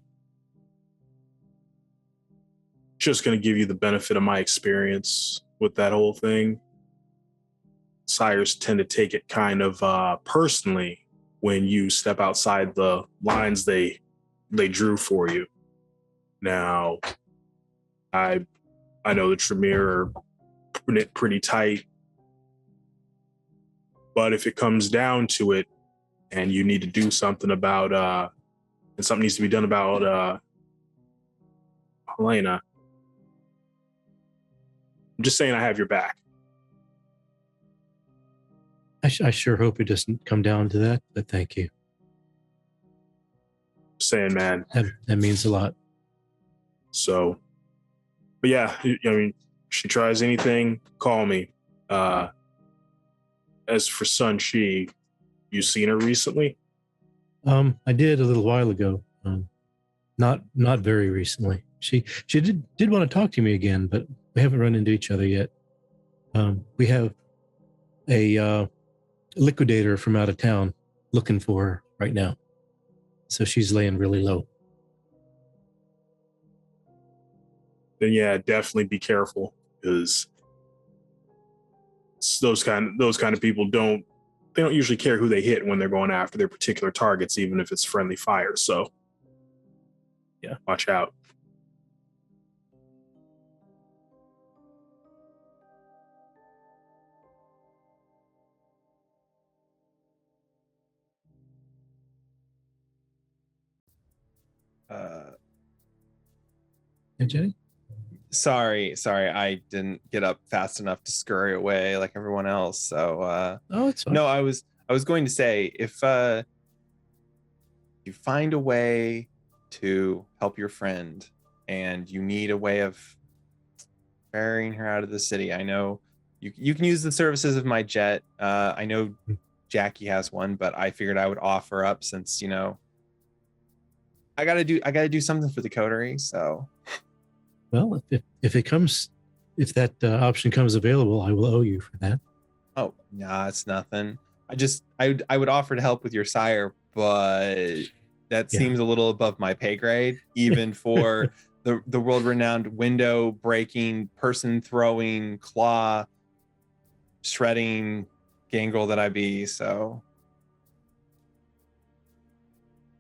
Just going to give you the benefit of my experience with that whole thing. Sires tend to take it kind of personally when you step outside the lines they drew for you. Now, I know the Tremere are knit pretty tight, but if it comes down to it, and you need to do something about and something needs to be done about Helena, I'm just saying I have your back. I sure hope it doesn't come down to that, but thank you. Just saying, man. That means a lot. So, but yeah, I mean, if she tries anything, call me. As for Sun Shi, you seen her recently? I did a little while ago. Not very recently. She did want to talk to me again, but we haven't run into each other yet. We have a liquidator from out of town looking for her right now, so she's laying really low. Then yeah, definitely be careful, because those kind of people don't usually care who they hit when they're going after their particular targets, even if it's friendly fire. So yeah, watch out. Hey, Jenny? Sorry, I didn't get up fast enough to scurry away like everyone else. So Oh, it's fine. no, I was going to say, if you find a way to help your friend and you need a way of ferrying her out of the city, I know you can use the services of my jet. I know Jackie has one, but I figured I would offer up, since I gotta do something for the Coterie. So Well, if that option comes available, I will owe you for that. oh nah, it's nothing. I would offer to help with your sire, but that Yeah. seems a little above my pay grade, even for the world-renowned window breaking, person throwing, claw shredding gangrel that I be. So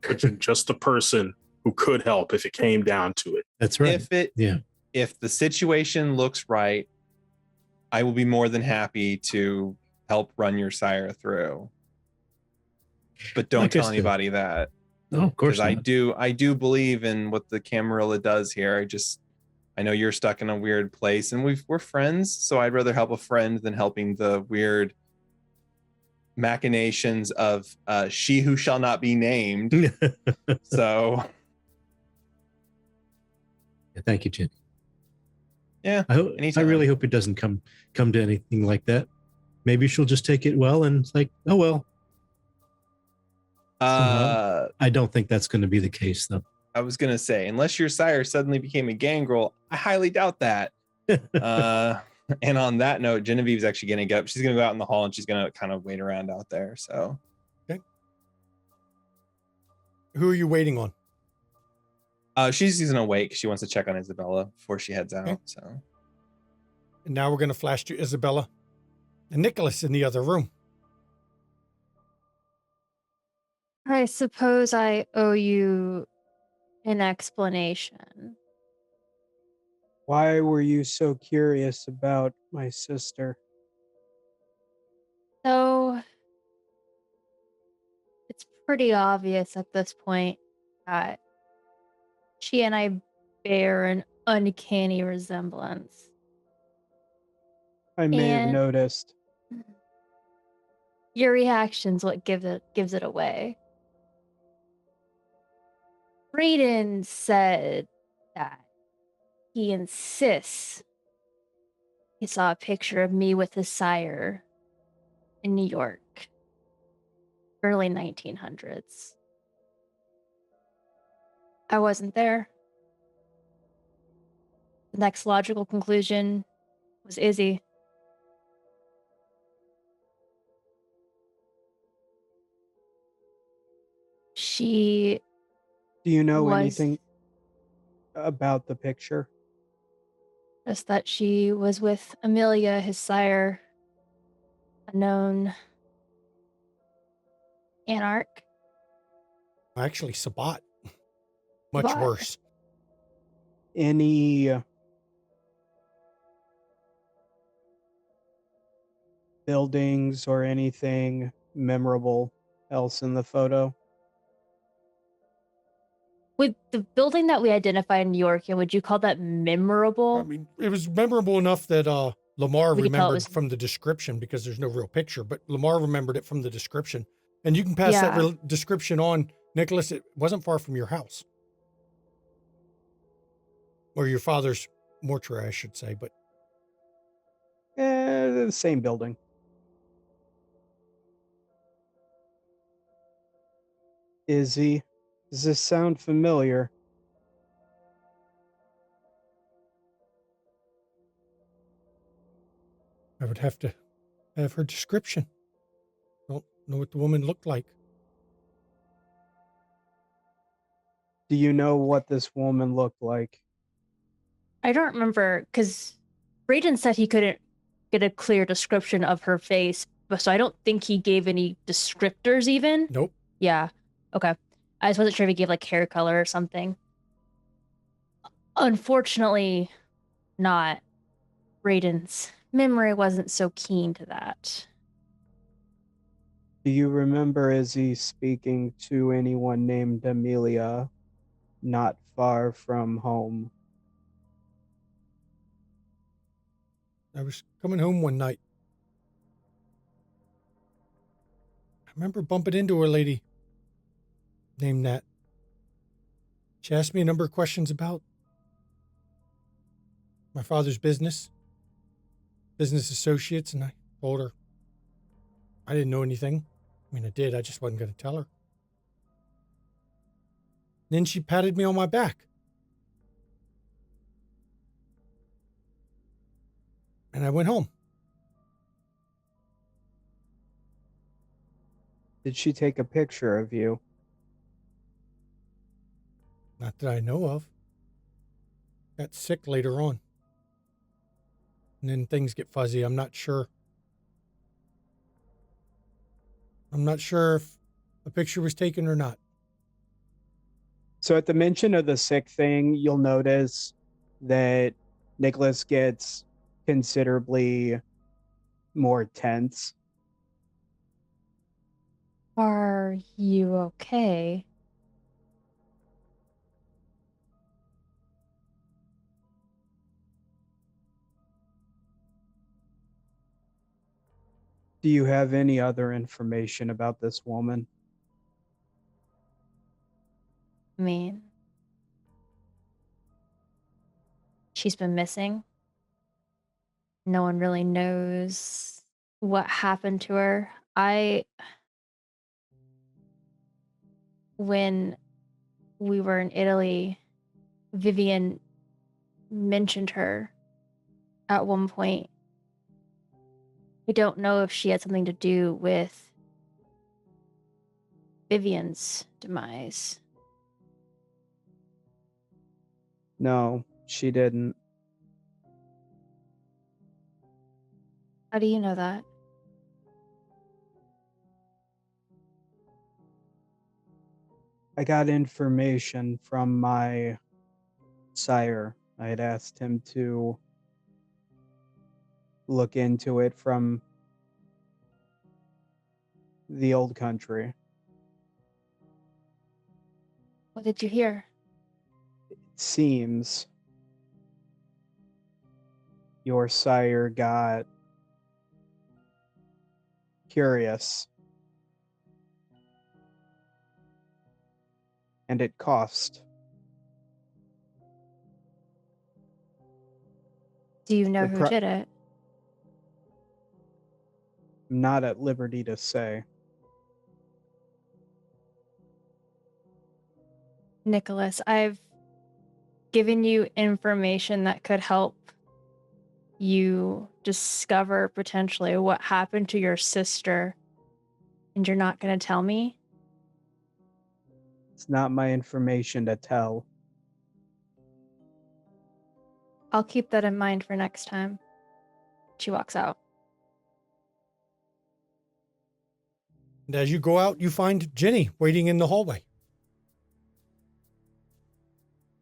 But you're just the person who could help if it came down to it. That's right. If the situation looks right, I will be more than happy to help run your sire through. But don't Like I tell said. anybody that. No, of course Because not. I do believe in what the Camarilla does here. I know you're stuck in a weird place, and we're friends, so I'd rather help a friend than helping the weird machinations of she who shall not be named. So Thank you, Jenny. yeah, I anytime. really hope it doesn't come to anything like that. Maybe she'll just take it well, and it's like, oh well. I don't think that's going to be the case, though. I was gonna say, unless your sire suddenly became a gangrel, I highly doubt that. And on that note, Genevieve's actually gonna get up. She's gonna go out in the hall and she's gonna kind of wait around out there. So Okay. Who are you waiting on? she's gonna wait 'cause she wants to check on Isabella before she heads out. Okay. So And now we're going to flash to Isabella and Nicholas in the other room. I suppose I owe you an explanation. Why were you so curious about my sister? So it's pretty obvious at this point that she and I bear an uncanny resemblance. I may have And- noticed. Your reaction's what gives it away. Brayden said that he insists he saw a picture of me with his sire in New York, early 1900s. I wasn't there. next logical conclusion was Izzy. She Do you know was anything about the picture? just that she was with Amelia, his sire, a known anarch. Actually, Sabat. Much Sabat. worse. Any buildings or anything memorable else in the photo? With the building that we identified in New York, would you call that memorable? I mean, it was memorable enough that Lamar We could tell it remembered was- from the description, because there's no real picture, but Lamar remembered it from the description. And you can pass that Yeah. description on, Nicholas. It wasn't far from your house. Or your father's mortuary, I should say. But The same building. Izzy, does this sound familiar? I would have to have her description. Don't know what the woman looked like. Do you know what this woman looked like? I don't remember because Brayden said he couldn't get a clear description of her face, but so I don't think he gave any descriptors even. Nope. Yeah. Okay. I just wasn't sure if he gave like hair color or something. Unfortunately, not. Brayden's memory wasn't so keen to that. Do you remember Izzy speaking to anyone named Amelia not far from home? I was coming home one night. I remember bumping into a lady named that. She asked me a number of questions about my father's business associates, and I told her I didn't know anything. I mean, I did. I just wasn't going to tell her. Then she patted me on my back. And I went home. Did she take a picture of you? Not that I know of. Got sick later on. And then things get fuzzy. I'm not sure. I'm not sure if a picture was taken or not. So at the mention of the sick thing, you'll notice that Nicholas gets considerably more tense. Are you okay? Do you have any other information about this woman? I mean, she's been missing. No one really knows what happened to her. When we were in Italy, Vivian mentioned her at one point. I don't know if she had something to do with Vivian's demise. No, she didn't. How do you know that? I got information from my sire. I had asked him to look into it from the old country. What did you hear? It seems your sire got curious. And it cost. Do you know The who pro- did it? I'm not at liberty to say. Nicholas, I've giving you information that could help you discover potentially what happened to your sister, and you're not going to tell me? It's not my information to tell. I'll keep that in mind for next time. She walks out. And as you go out, you find Jenny waiting in the hallway.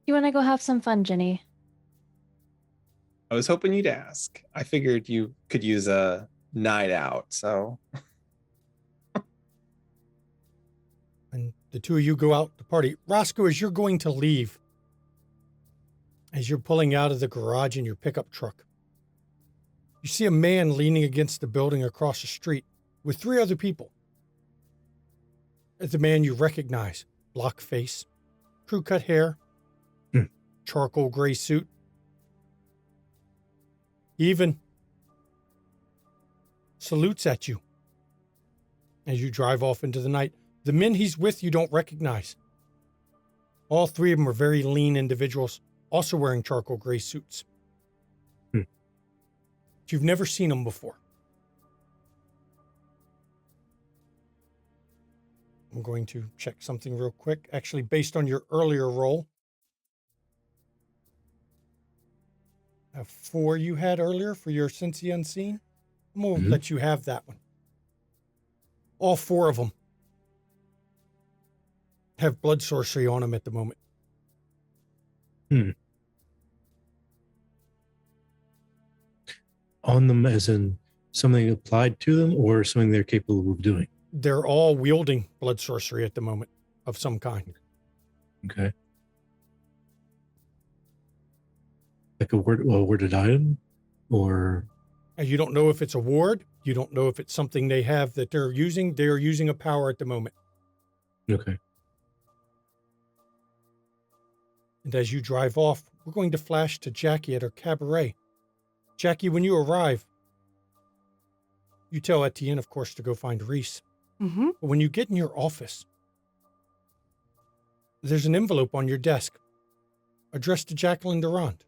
You want to go have some fun, Jenny? I was hoping you'd ask. I figured you could use a night out, so. And the two of you go out to party. Roscoe, as you're going to leave, as you're pulling out of the garage in your pickup truck, you see a man leaning against the building across the street with 3 other people. It's a man you recognize. Block face, crew cut hair, charcoal gray suit. He even salutes at you as you drive off into the night. The men he's with you don't recognize. All 3 of them are very lean individuals, also wearing charcoal gray suits. But you've never seen them before. I'm going to check something real quick. Actually, based on your earlier roll, 4 you had earlier for your Sense the Unseen. I'm going to let you have that one. All 4 of them have blood sorcery on them at the moment. On them as in something applied to them or something they're capable of doing? They're all wielding blood sorcery at the moment of some kind. Okay. Like a worded item? Or... And you don't know if it's a ward. You don't know if it's something they have that they're using. They're using a power at the moment. Okay. And as you drive off, we're going to flash to Jackie at her cabaret. Jackie, when you arrive, you tell Etienne, of course, to go find Reese. Mm-hmm. But when you get in your office, there's an envelope on your desk addressed to Jacqueline Durand.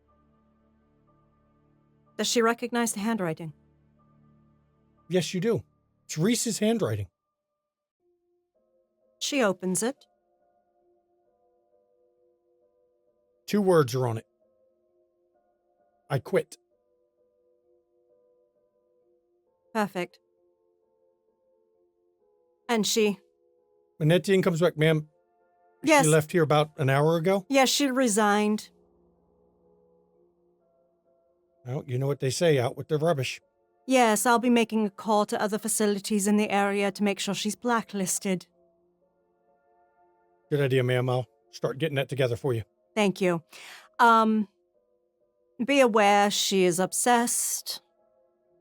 Does she recognize the handwriting? Yes, you do. It's Reese's handwriting. She opens it. 2 words are on it. I quit. Perfect. And she? When Etienne comes back, ma'am, Yes. she left here about an hour ago. Yes, she resigned. Well, you know what they say, out with the rubbish. Yes, I'll be making a call to other facilities in the area to make sure she's blacklisted. Good idea, ma'am. I'll start getting that together for you. Thank you. Be aware she is obsessed,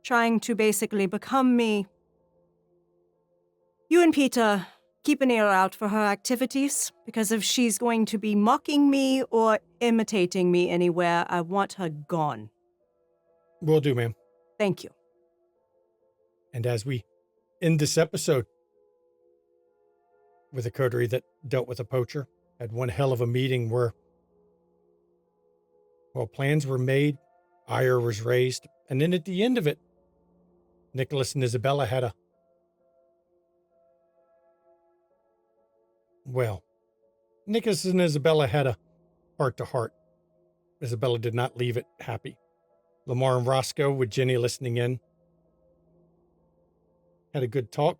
trying to basically become me. You and Peter, keep an ear out for her activities, because if she's going to be mocking me or imitating me anywhere, I want her gone. Will do, ma'am. Thank you. And as we end this episode with a coterie that dealt with a poacher, had one hell of a meeting where, well, plans were made, ire was raised, and then at the end of it, Nicholas and Isabella had Nicholas and Isabella had a heart-to-heart. Isabella did not leave it happy. Lamar and Roscoe, with Jenny listening in, had a good talk.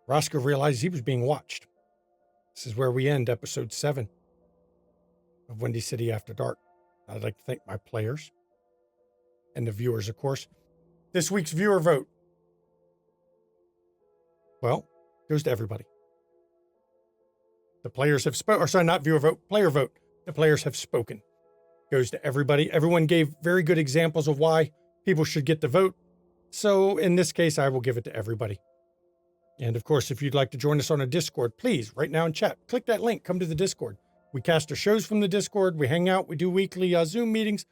Roscoe realized he was being watched. This is where we end episode 7 of Windy City After Dark. I'd like to thank my players and the viewers, of course. This week's viewer vote, well, goes to everybody. The players have spoken, or sorry, not viewer vote, player vote. The players have spoken. Goes to everybody. Everyone gave very good examples of why people should get the vote. So in this case, I will give it to everybody. And of course, if you'd like to join us on a Discord, please, right now in chat, click that link, come to the Discord. We cast our shows from the Discord. We hang out. We do weekly Zoom meetings.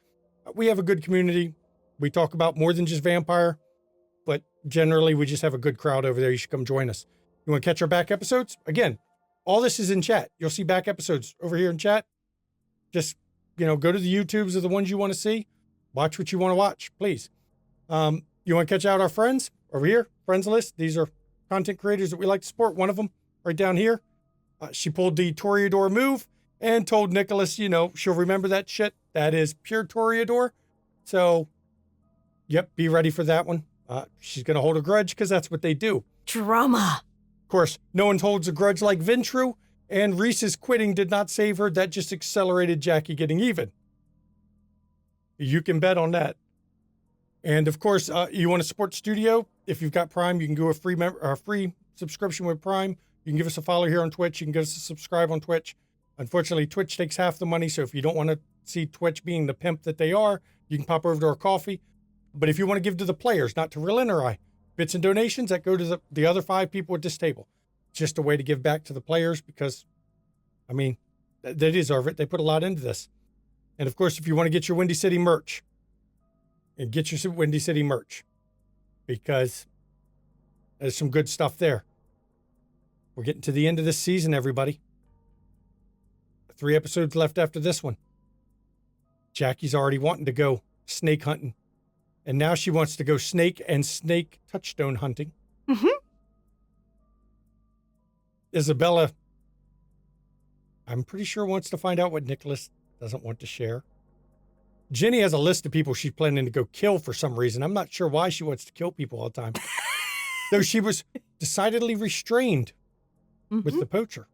We have a good community. We talk about more than just vampire, but generally we just have a good crowd over there. You should come join us. You want to catch our back episodes? Again, all this is in chat. You'll see back episodes over here in chat. Just go to the YouTubes of the ones you want to see. Watch what you want to watch, please. You want to catch out our friends over here? Friends list. These are content creators that we like to support. One of them right down here. She pulled the Toreador move and told Nicholas, she'll remember that shit. That is pure Toreador. So, yep, be ready for that one. She's going to hold a grudge because that's what they do. Drama. Of course, no one holds a grudge like Ventru, and Reese's quitting did not save her. That just accelerated Jackie getting even. You can bet on that. And of course, you want to support Studio. If you've got Prime, you can go a free subscription with Prime. You can give us a follow here on Twitch. You can give us a subscribe on Twitch. Unfortunately, Twitch takes half the money. So if you don't want to see Twitch being the pimp that they are, you can pop over to our Ko-fi. But if you want to give to the players, not to Relin or I, bits and donations that go to the other 5 people at this table. It's just a way to give back to the players because, they deserve it. They put a lot into this. And of course, if you want to get your Windy City merch, and get your Windy City merch because there's some good stuff there. We're getting to the end of this season, everybody. 3 episodes left after this one. Jackie's already wanting to go snake hunting. And now she wants to go snake and snake touchstone hunting. Mm-hmm. Isabella, I'm pretty sure wants to find out what Nicholas doesn't want to share. Jenny has a list of people she's planning to go kill for some reason. I'm not sure why she wants to kill people all the time. Though she was decidedly restrained with the poacher.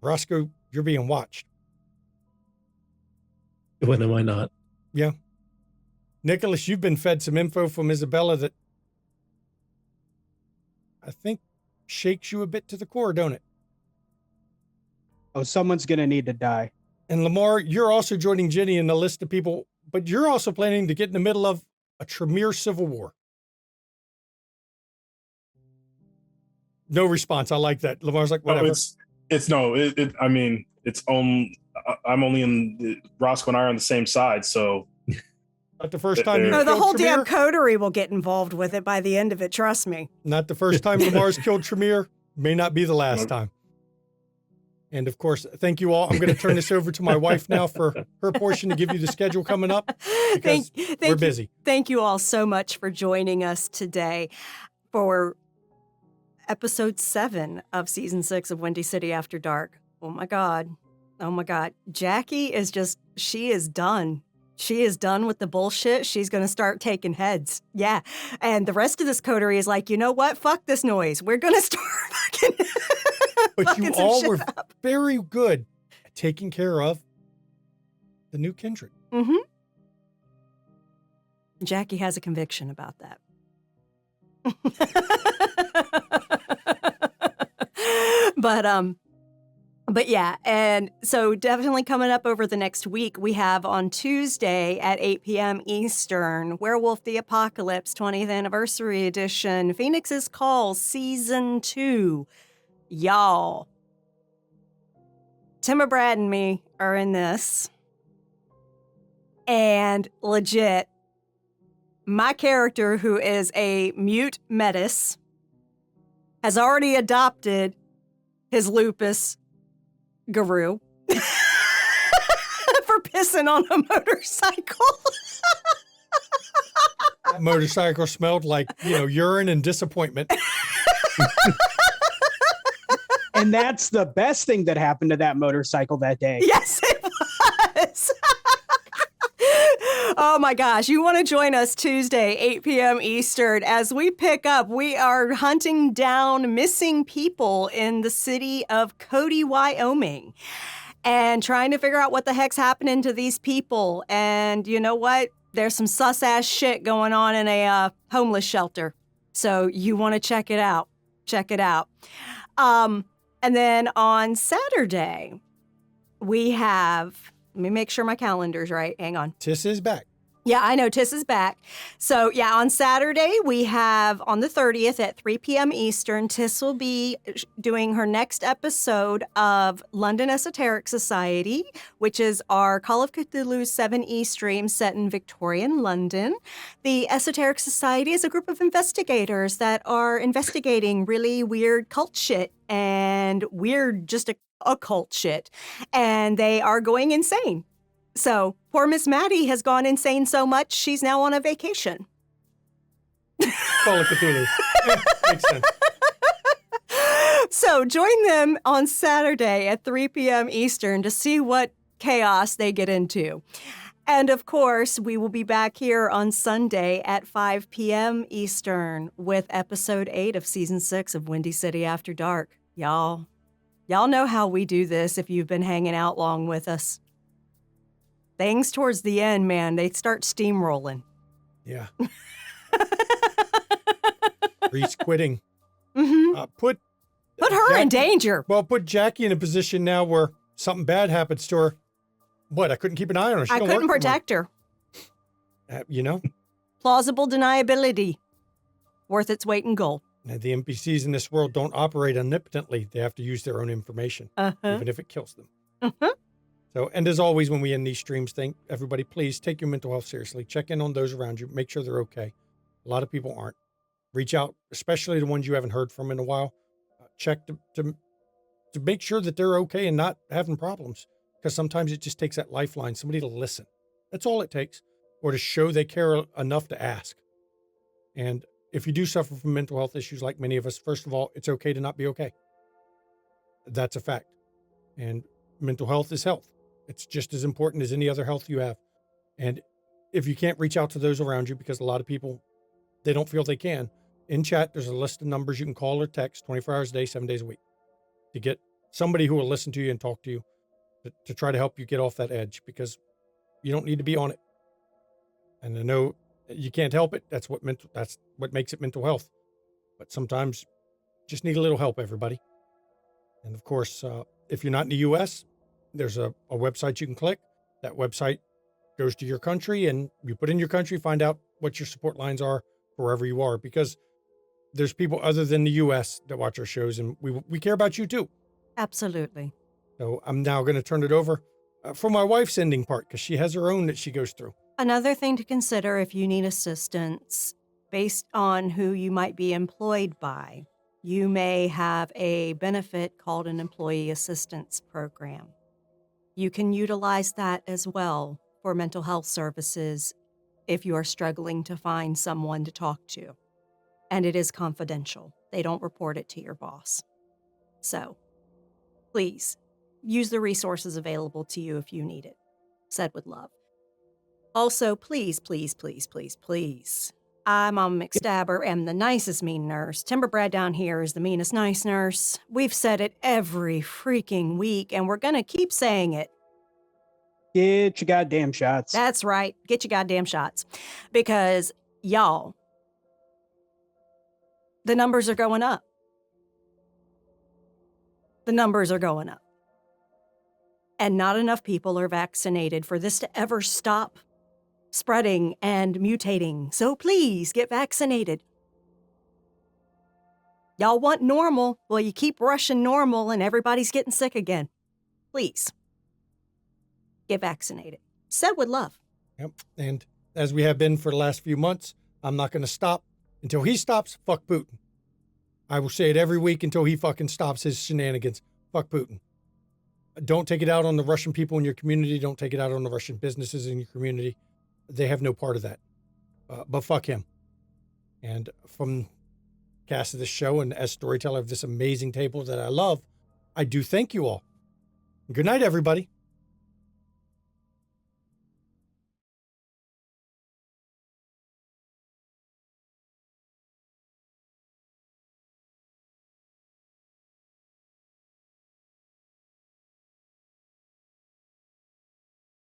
Roscoe, you're being watched. When am I not? Yeah. Nicholas, you've been fed some info from Isabella that I think shakes you a bit to the core, don't it? Oh, someone's going to need to die. And Lamar, you're also joining Jenny in the list of people, but you're also planning to get in the middle of a Tremere civil war. No response. I like that. Lamar's like, whatever. I'm only in Roscoe and I are on the same side, so. Not the first time. No, the whole Tremere. damn coterie will get involved with it by the end of it. Trust me. Not the first time Lamar's killed Tremere. May not be the last time. And of course, thank you all. I'm going to turn this over to my wife now for her portion to give you the schedule coming up because we're busy. Thank you all so much for joining us today for episode 7 of season 6 of Windy City After Dark. Oh my God. Jackie she is done. She is done with the bullshit. She's going to start taking heads. Yeah. And the rest of this coterie is like, you know what? Fuck this noise. We're going to start fucking. But you all were very good at taking care of the new kindred. Mm-hmm. Jackie has a conviction about that. But yeah, and so definitely coming up over the next week, we have on Tuesday at 8 p.m. Eastern, Werewolf the Apocalypse 20th Anniversary Edition, Phoenix's Call Season 2. Y'all, Timma Brad and me are in this. And legit, my character, who is a mute metis, has already adopted his lupus guru for pissing on a motorcycle. That motorcycle smelled like, urine and disappointment. And that's the best thing that happened to that motorcycle that day. Yes, it was. Oh my gosh. You want to join us Tuesday, 8 p.m. Eastern, as we we are hunting down missing people in the city of Coterie, Wyoming, and trying to figure out what the heck's happening to these people. And you know what? There's some sus-ass shit going on in a homeless shelter. So you want to check it out. And then on Saturday, we have, let me make sure my calendar's right. Hang on. Tiss is back. Yeah, I know. Tiss is back. So, yeah, on Saturday, we have on the 30th at 3 p.m. Eastern, Tiss will be doing her next episode of London Esoteric Society, which is our Call of Cthulhu 7E stream set in Victorian London. The Esoteric Society is a group of investigators that are investigating really weird cult shit and weird, just occult shit, and they are going insane. So poor Miss Maddie has gone insane so much, she's now on a vacation. Call it Cthulhu. Yeah, makes sense. So join them on Saturday at 3 p.m. Eastern to see what chaos they get into. And of course, we will be back here on Sunday at 5 p.m. Eastern with episode 8 of season 6 of Windy City After Dark. Y'all know how we do this if you've been hanging out long with us. Things towards the end, man, they start steamrolling. Yeah. Reese quitting. Mm-hmm. Put her in danger. Well, put Jackie in a position now where something bad happens to her. What? I couldn't keep an eye on her. I couldn't protect her. You know? Plausible deniability. Worth its weight in gold. And the NPCs in this world don't operate omnipotently. They have to use their own information, even if it kills them. So, and as always, when we end these streams, thank everybody, please take your mental health seriously. Check in on those around you. Make sure they're okay. A lot of people aren't. Reach out, especially the ones you haven't heard from in a while. Check to make sure that they're okay and not having problems. Because sometimes it just takes that lifeline, somebody to listen. That's all it takes. Or to show they care enough to ask. And if you do suffer from mental health issues like many of us, first of all, it's okay to not be okay. That's a fact. And mental health is health. It's just as important as any other health you have. And if you can't reach out to those around you, because a lot of people, they don't feel they can, in chat, there's a list of numbers you can call or text 24 hours a day, 7 days a week to get somebody who will listen to you and talk to you to try to help you get off that edge, because you don't need to be on it. And I know you can't help it. That's what makes it mental health. But sometimes you just need a little help, everybody. And of course, if you're not in the US, there's a website you can click. That website goes to your country, and you put in your country, find out what your support lines are wherever you are, because there's people other than the US that watch our shows, and we care about you too. Absolutely. So I'm now going to turn it over for my wife's ending part, because she has her own that she goes through. Another thing to consider if you need assistance based on who you might be employed by, you may have a benefit called an employee assistance program. You can utilize that as well for mental health services if you are struggling to find someone to talk to. And it is confidential. They don't report it to your boss. So please use the resources available to you if you need it. Said with love. Also, please, please, please, please, please. I'm Mama McStabber, am the nicest mean nurse. Timber Brad down here is the meanest nice nurse. We've said it every freaking week, and we're going to keep saying it. Get your goddamn shots. That's right. Get your goddamn shots. Because, y'all, the numbers are going up. The numbers are going up. And not enough people are vaccinated for this to ever stop spreading and mutating. So please get vaccinated. Y'all want normal? Well, you keep rushing normal and everybody's getting sick again. Please get vaccinated. Said with love. Yep. And as we have been for the last few months, I'm not going to stop until he stops. Fuck Putin. I will say it every week until he fucking stops his shenanigans. Fuck Putin. Don't take it out on the Russian people in your community. Don't take it out on the Russian businesses in your community. They have no part of that. But fuck him. And from cast of this show and as storyteller of this amazing table that I love, I do thank you all. Good night, everybody.